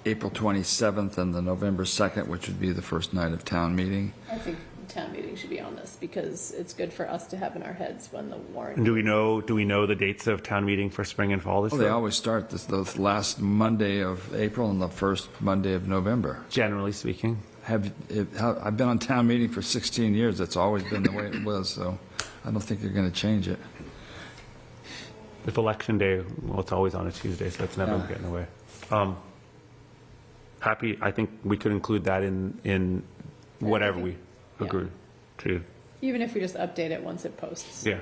April 27th and the November 2nd, which would be the first night of town meeting? I think town meeting should be on this because it's good for us to have in our heads when the warrant. And do we know the dates of town meeting for spring and fall this Well, they year? always start the last Monday of April and the first Monday of November. Generally speaking. I've been on town meeting for 16 years. That's always been the way it was, so I don't think they're going to change it. If election day, well, it's always on a Tuesday, so it's never Yeah. getting away. I think we could include that in whatever we Yeah. agree to. Even if we just update it once it posts. Yeah.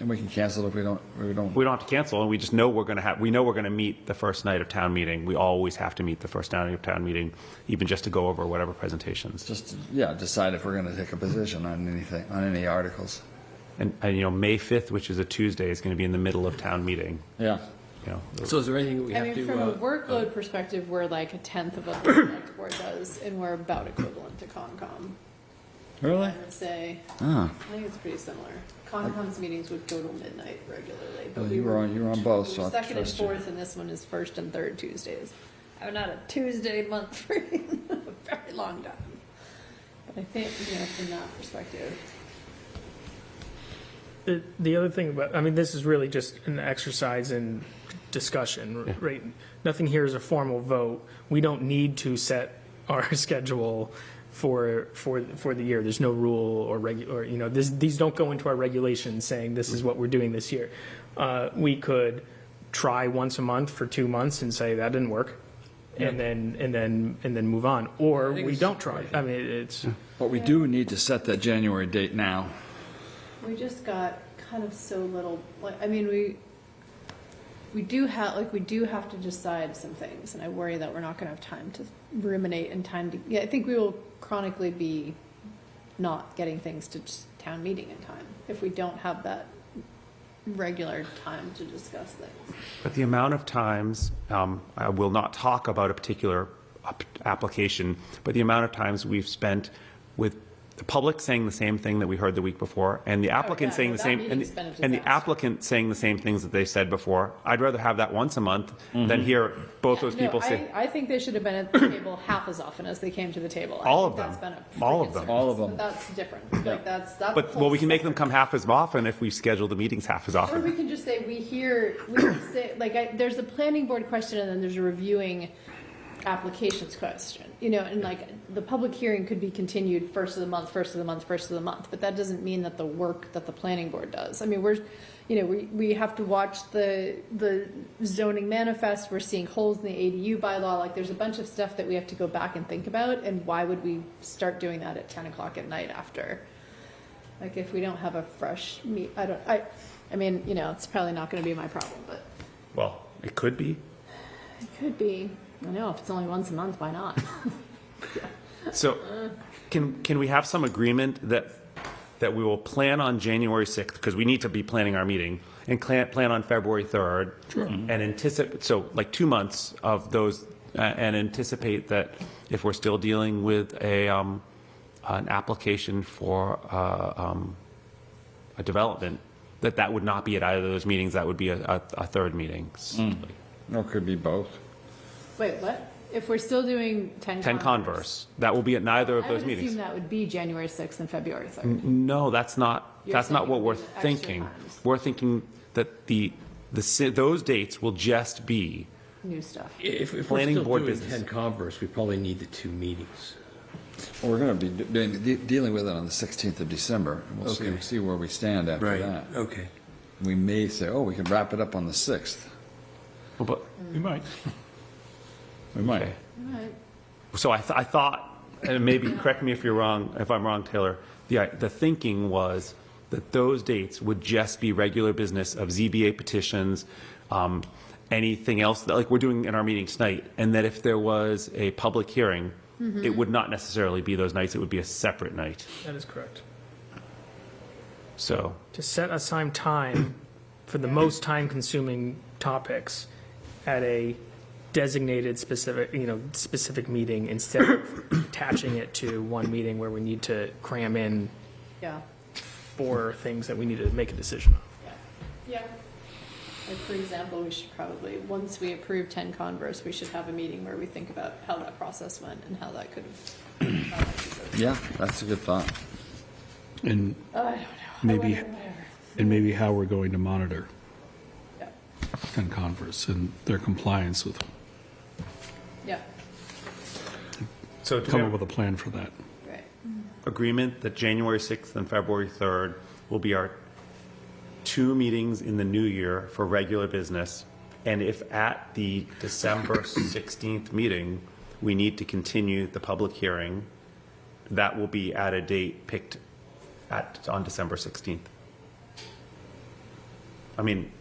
And we can cancel if we don't. We don't have to cancel, and we just know we're going to meet the first night of town meeting. We always have to meet the first night of town meeting, even just to go over whatever presentations. Just, decide if we're going to take a position on anything, on any articles. And May 5th, which is a Tuesday, is going to be in the middle of town meeting. Yeah. So is there anything that we I have mean, to? from a workload perspective, we're like 1/10 of what the select board does, and we're about equivalent to Concom. Really? I would say, Ah, I think it's pretty similar. Concom's meetings would go till midnight regularly, but Well, we you were on both, we so were I second and trust you. fourth, and this one is first and third Tuesdays. I'm not a Tuesday month for a very long time. But I think, from that perspective, The other thing about, I mean, this is really just an exercise in discussion, right? Nothing here is a formal vote. We don't need to set our schedule for the year. There's no rule or these don't go into our regulations saying this is what we're doing this year. We could try once a month for 2 months and say that didn't work, and then move on, or I think we it's don't try. I mean, it's. but we do need to set that January date now. we just got kind of so little, I mean, we do have to decide some things, and I worry that we're not gonna have time to ruminate and time to, I think we will chronically be not getting things to town meeting in time if we don't have that regular time to discuss things. But the amount of times, I will not talk about a particular application, but the amount of times we've spent with the public saying the same thing that we heard the week before, and the applicant yeah, saying no, the that same, meeting's been a and the disaster. applicant saying the same things that they said before. I'd rather have that once a month than hear both those people say, I think they should have been at the table half as often as they came to the table. I All think of that's them. been a All freaking of them. All of service. them. But that's different, like, that's but, whole well, we can make them separate. come half as often if we schedule the meetings half as Or often. we can just say, we can say, like, there's a planning board question and then there's a reviewing applications question, and like, the public hearing could be continued first of the month, but that doesn't mean that the work that the planning board does. I mean, we have to watch the zoning manifest, we're seeing holes in the ADU bylaw, like, there's a bunch of stuff that we have to go back and think about, and why would we start doing that at 10 o'clock at night after? Like, if we don't have a fresh I mean, it's probably not gonna be my problem, but Well, it could be. it could be. I know, if it's only once a month, why not? So can we have some agreement that we will plan on January 6th, because we need to be planning our meeting, and plan on February 3rd? Sure. And anticipate, so like 2 months of those, and anticipate that if we're still dealing with an application for a development, that would not be at either of those meetings, that would be a third meeting. Or it could be both. Wait, what? If we're still doing 10 10 Converse, that will be at neither of I those would meetings. assume that would be January 6th and February 3rd. No, that's not You're what saying we're extra thinking. times. We're thinking that those dates will just be, New stuff. If we're Planning still board doing business. 10 Converse, we probably need the 2 meetings. Well, we're going to be dealing with it on the 16th of December, and we'll Okay. see where we stand after that. Okay. We may say, oh, we can wrap it up on the 6th. well, but, We might. We might. okay. All right. So I thought, and maybe correct me if you're wrong, if I'm wrong, Taylor, the thinking was that those dates would just be regular business of ZBA petitions, anything else that, like we're doing in our meeting tonight, and that if there was a public hearing, it would not necessarily be those nights, it would be a separate night. That is correct. So, To set aside time for the most time-consuming topics at a designated specific meeting instead of attaching it to one meeting where we need to cram in Yeah. 4 things that we need to make a decision on. Yeah. Like, for example, we should probably, once we approve 10 Converse, we should have a meeting where we think about how that process went and how that could have. Yeah, that's a good thought. And I don't know. maybe, Whatever. and maybe how we're going to monitor Yeah. 10 Converse and their compliance with, Yeah, so do we come up have with a plan for that. right. agreement that January 6th and February 3rd will be our 2 meetings in the new year for regular business, and if at the December 16th meeting, we need to continue the public hearing, that will be at a date picked on December 16th. I mean,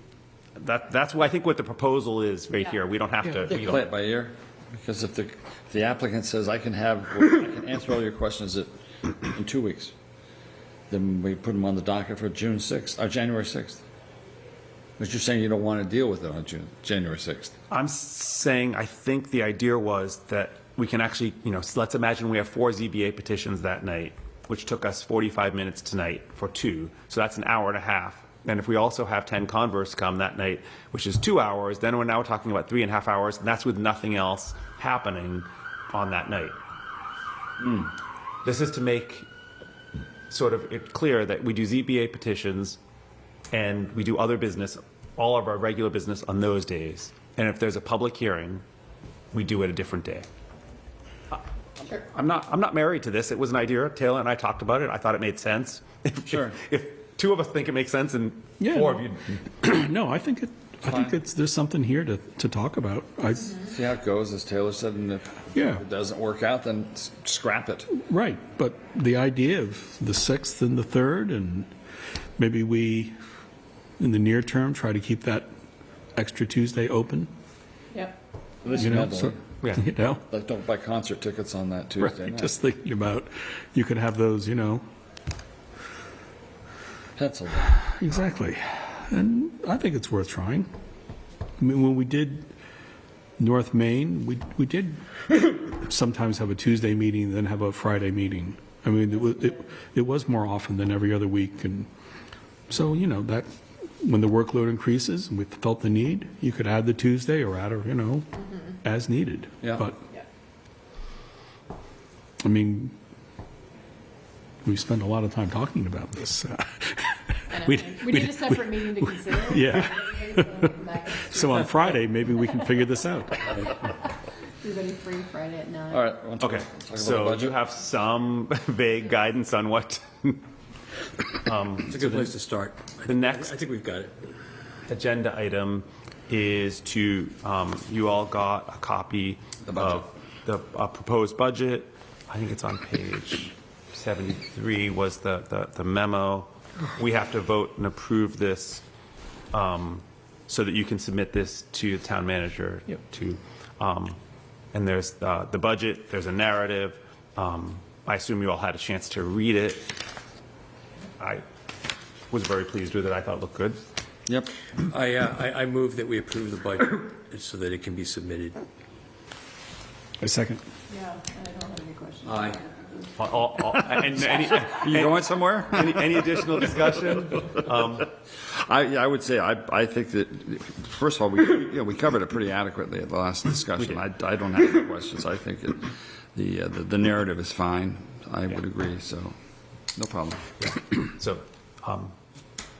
that's what I think what the proposal is right here. We don't have to. we Play don't- it by ear, because if the applicant says, I can answer all your questions in 2 weeks, then we put them on the docket for June 6th, or January 6th. But you're saying you don't want to deal with it on January 6th. I'm saying, I think the idea was that we can actually, so let's imagine we have 4 ZBA petitions that night. which took us 45 minutes tonight for 2. So that's an hour and a half. And if we also have 10 Converse come that night, which is 2 hours, then we're now talking about 3.5 hours, and that's with nothing else happening on that night. This is to make sort of it clear that we do ZBA petitions and we do other business, all of our regular business on those days. And if there's a public hearing, we do it a different day. I'm not married to this. It was an idea. Taylor and I talked about it. I thought it made sense. Sure. If 2 of us think it makes sense and Yeah, 4 no. of you, No, I think there's something here to talk about. See how it goes, as Taylor said, and if Yeah. it doesn't work out, then scrap it. Right, but the idea of the 6th and the 3rd, and maybe we, in the near term, try to keep that extra Tuesday open, Yep. At you know? least So, Yeah. you know, like, don't buy concert tickets on that Tuesday right, night. just thinking about, you could have those, you know, Pencil. exactly. And I think it's worth trying. I mean, when we did North Main, we did sometimes have a Tuesday meeting, then have a Friday meeting. I mean, it was more often than every other week, and so, you know, that, when the workload increases, and we felt the need, you could add the Tuesday or add, you know, as needed. Yeah. But, Yeah. I mean, we spent a lot of time talking about this. I know. We- We need a separate meeting to consider. Yeah. Everybody's back. So on Friday, maybe we can figure this out. Everybody free Friday at 9. All right. want to okay. talk about the So budget? you have some vague guidance on what It's a good place to start. the next I think we've got it. agenda item is to, you all got a copy The budget. of the proposed budget. I think it's on page 73 was the memo. We have to vote and approve this so that you can submit this to the town manager. Yep. And there's the budget, there's a narrative. I assume you all had a chance to read it. I was very pleased with it. I thought it looked good. Yep. I move that we approve the budget so that it can be submitted. A second. Yeah, and I don't have any questions. Aye. And You going somewhere? any additional discussion? I would say, I think that, first of all, we covered it pretty adequately at the last discussion. I don't have any questions. I think the narrative is fine. I would agree, so, no problem. So,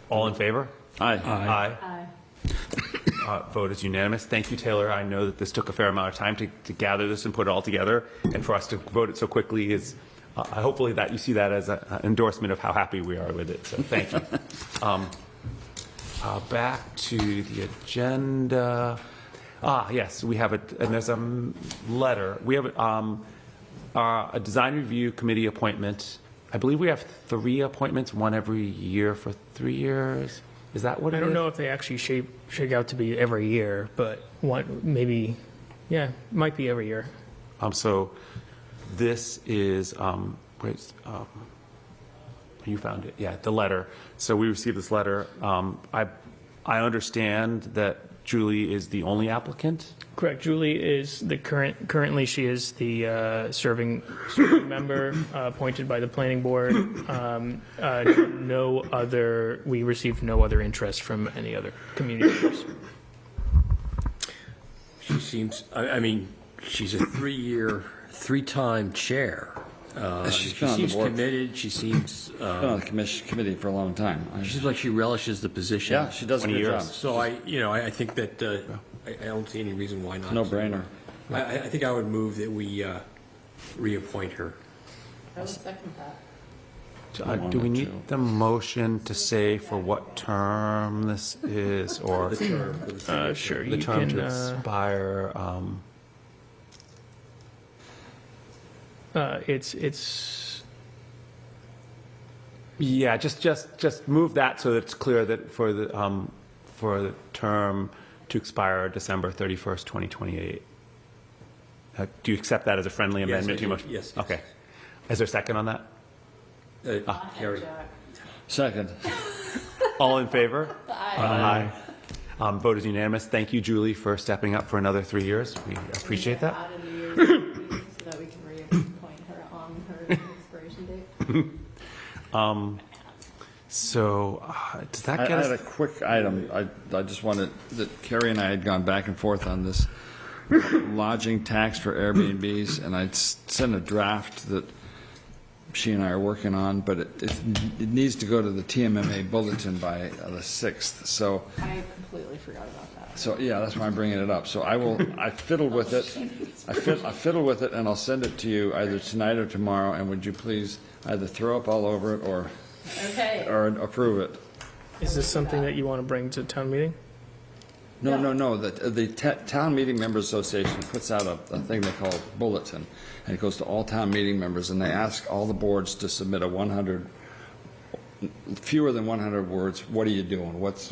all in favor? Aye. Aye. Aye. Vote is unanimous. Thank you, Taylor. I know that this took a fair amount of time to gather this and put it all together, and for us to vote it so quickly is, hopefully that you see that as an endorsement of how happy we are with it, so thank you. Back to the agenda. Yes, we have and there's a letter. We have a design review committee appointment. I believe we have 3 appointments, one every year for 3 years. Is that what it I is? don't know if they actually shake out to be every year, but one, maybe, yeah, might be every year. So this is, you found it, yeah, the letter. So we received this letter. I understand that Julie is the only applicant? Correct. Julie is currently she is the serving member appointed by the planning board. We received no other interest from any other community members. She seems, I mean, she's a 3-time chair. She's She been on the seems board. committed, she seems, Been on the committee for a long time. she seems like she relishes the position. Yeah, she does a 20 good years. job. So I think that, I don't see any reason why not. No brainer. I think I would move that we reappoint her. I would second that. Do we need the motion to say for what term this is, or Sure, the you term can. to expire? It's Yeah, just move that so that it's clear that for the term to expire December 31st, 2028. Do you accept that as a friendly Yes, amendment I to your do. motion? Yes. Okay. Is there a second on that? Carrie. Jack. Second. All in favor? Aye. Aye. Vote is unanimous. Thank you, Julie, for stepping up for another 3 years. We appreciate that. Add in the years so that we can reappoint her on her expiration date. So, does that I get had a us? quick item. I just wanted, that Carrie and I had gone back and forth on this lodging tax for Airbnbs, and I'd sent a draft that she and I are working on, but it needs to go to the TMMA bulletin by the 6th. So, I completely forgot about that. yeah, that's why I'm bringing it up. So I fiddled with it. I fiddled with it, and I'll send it to you either tonight or tomorrow, and would you please either throw up all over it or Okay. approve it? Is this something that you want to bring to town meeting? No. The Town Meeting Members Association puts out a thing they call bulletin, and it goes to all town meeting members, and they ask all the boards to submit fewer than 100 words. What are you doing? What's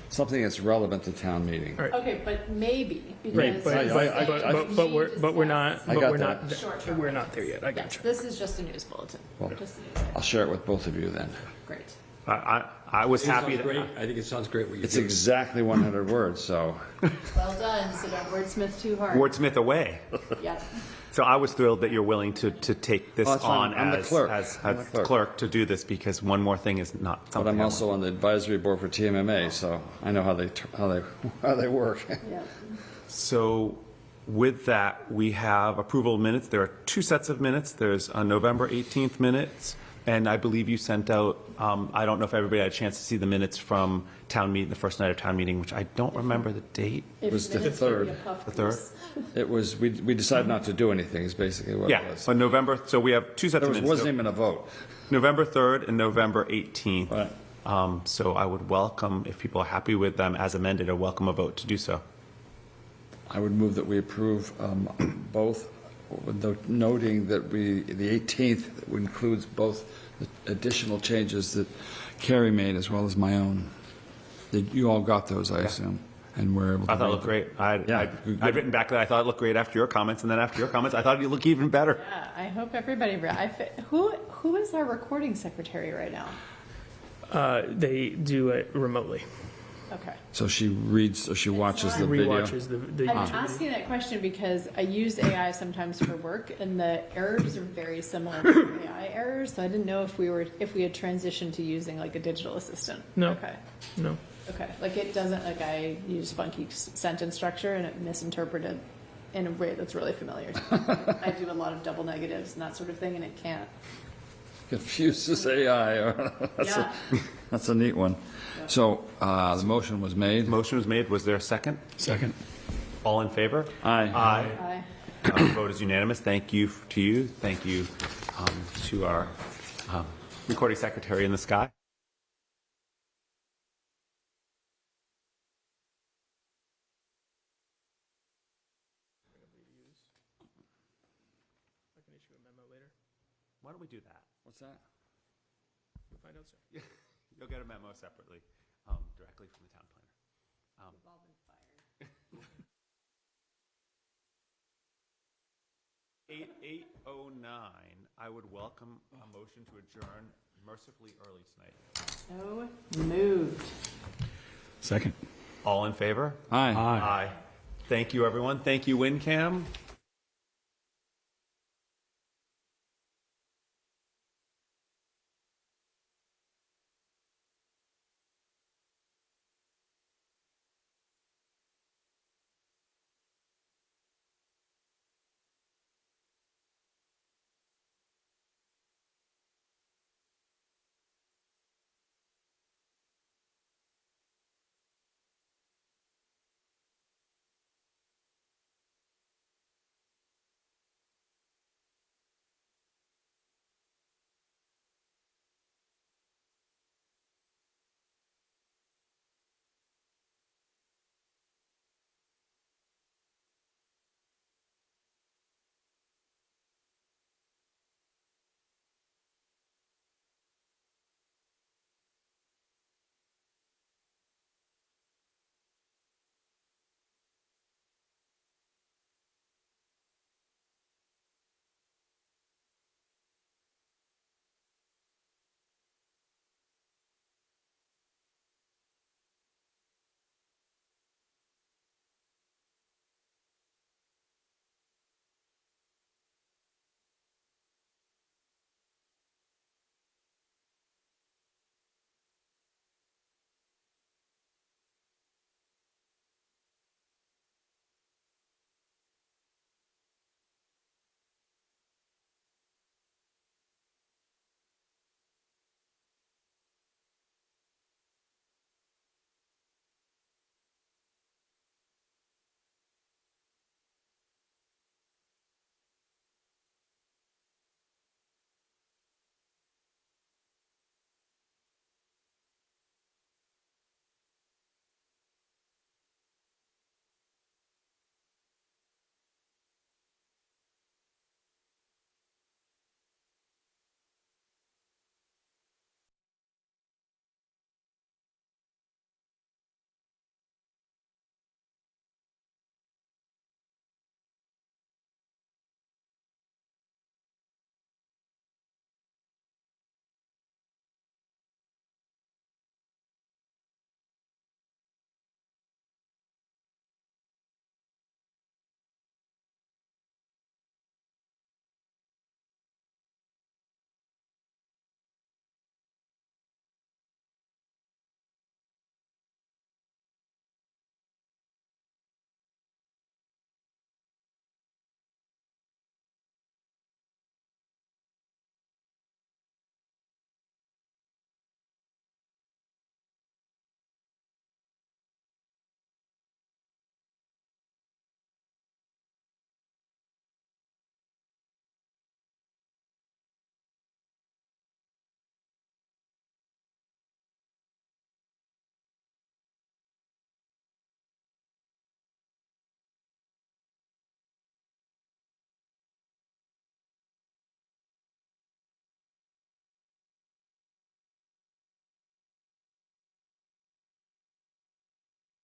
something that's relevant to town meeting? All right. Okay, but maybe, Right, because. but we're not, I but got we're that. not, Short-term. we're not there yet. I Yes, got you. this is just a news bulletin. Well, Just a news item. I'll share it with both of you then. Great. I was It sounds happy great. to. I think it sounds great what you're It's doing. exactly 100 words, so Well done, so don't wordsmith too hard. Wordsmith away. Yep. So I was thrilled that you're willing to take this Oh, that's fine. on I'm the as, clerk. as, I'm as the clerk. clerk to do this, because one more thing is not but something. I'm I also on the advisory board for TMMA, so I know how they work. Yep. So with that, we have approval of minutes. There are two sets of minutes. There's a November 18th minutes, and I believe you sent out, I don't know if everybody had a chance to see the minutes from town meeting, the first night of town meeting, which I don't remember the date. It was the third. The third? It was, we decided not to do anything is basically what Yeah, it was. but November, so we have two sets There of minutes. wasn't even a vote. November 3rd and November 18th. Right. So I would welcome, if people are happy with them as amended, I welcome a vote to do so. I would move that we approve both, noting that the 18th includes both the additional changes that Carrie made as well as my own. You all got those, I assume, and were able to. I thought it read looked great. Yeah. I'd written back that I thought it looked great after your comments, and then after your comments, I thought it'd look even better. Yeah, I hope everybody, who is our recording secretary right now? They do it remotely. Okay. So she reads, or she watches the video. Rewatches the I'm YouTube. asking that question because I use AI sometimes for work, and the errors are very similar to AI errors. So I didn't know if we had transitioned to using like a digital assistant. No. Okay. No. Okay. Like it doesn't. Like I use funky sentence structure, and it misinterpreted in a way that's really familiar to me. I do a lot of double negatives and that sort of thing, and it can't. Confuses AI. Yeah. That's a neat one. So the motion was made. Motion was made. Was there a second? Second. All in favor? Aye. Aye. I Vote is unanimous. Thank you to you. Thank you to our recording secretary in the sky. I can issue a memo later. Why don't we do that? What's that? You'll find out soon. You'll get a memo separately, directly from the town planner. we've all been fired. 8:09. I would welcome a motion to adjourn mercifully early tonight. So moved. Second. All in favor? Aye. Aye. Thank you, everyone. Thank you, WinCam.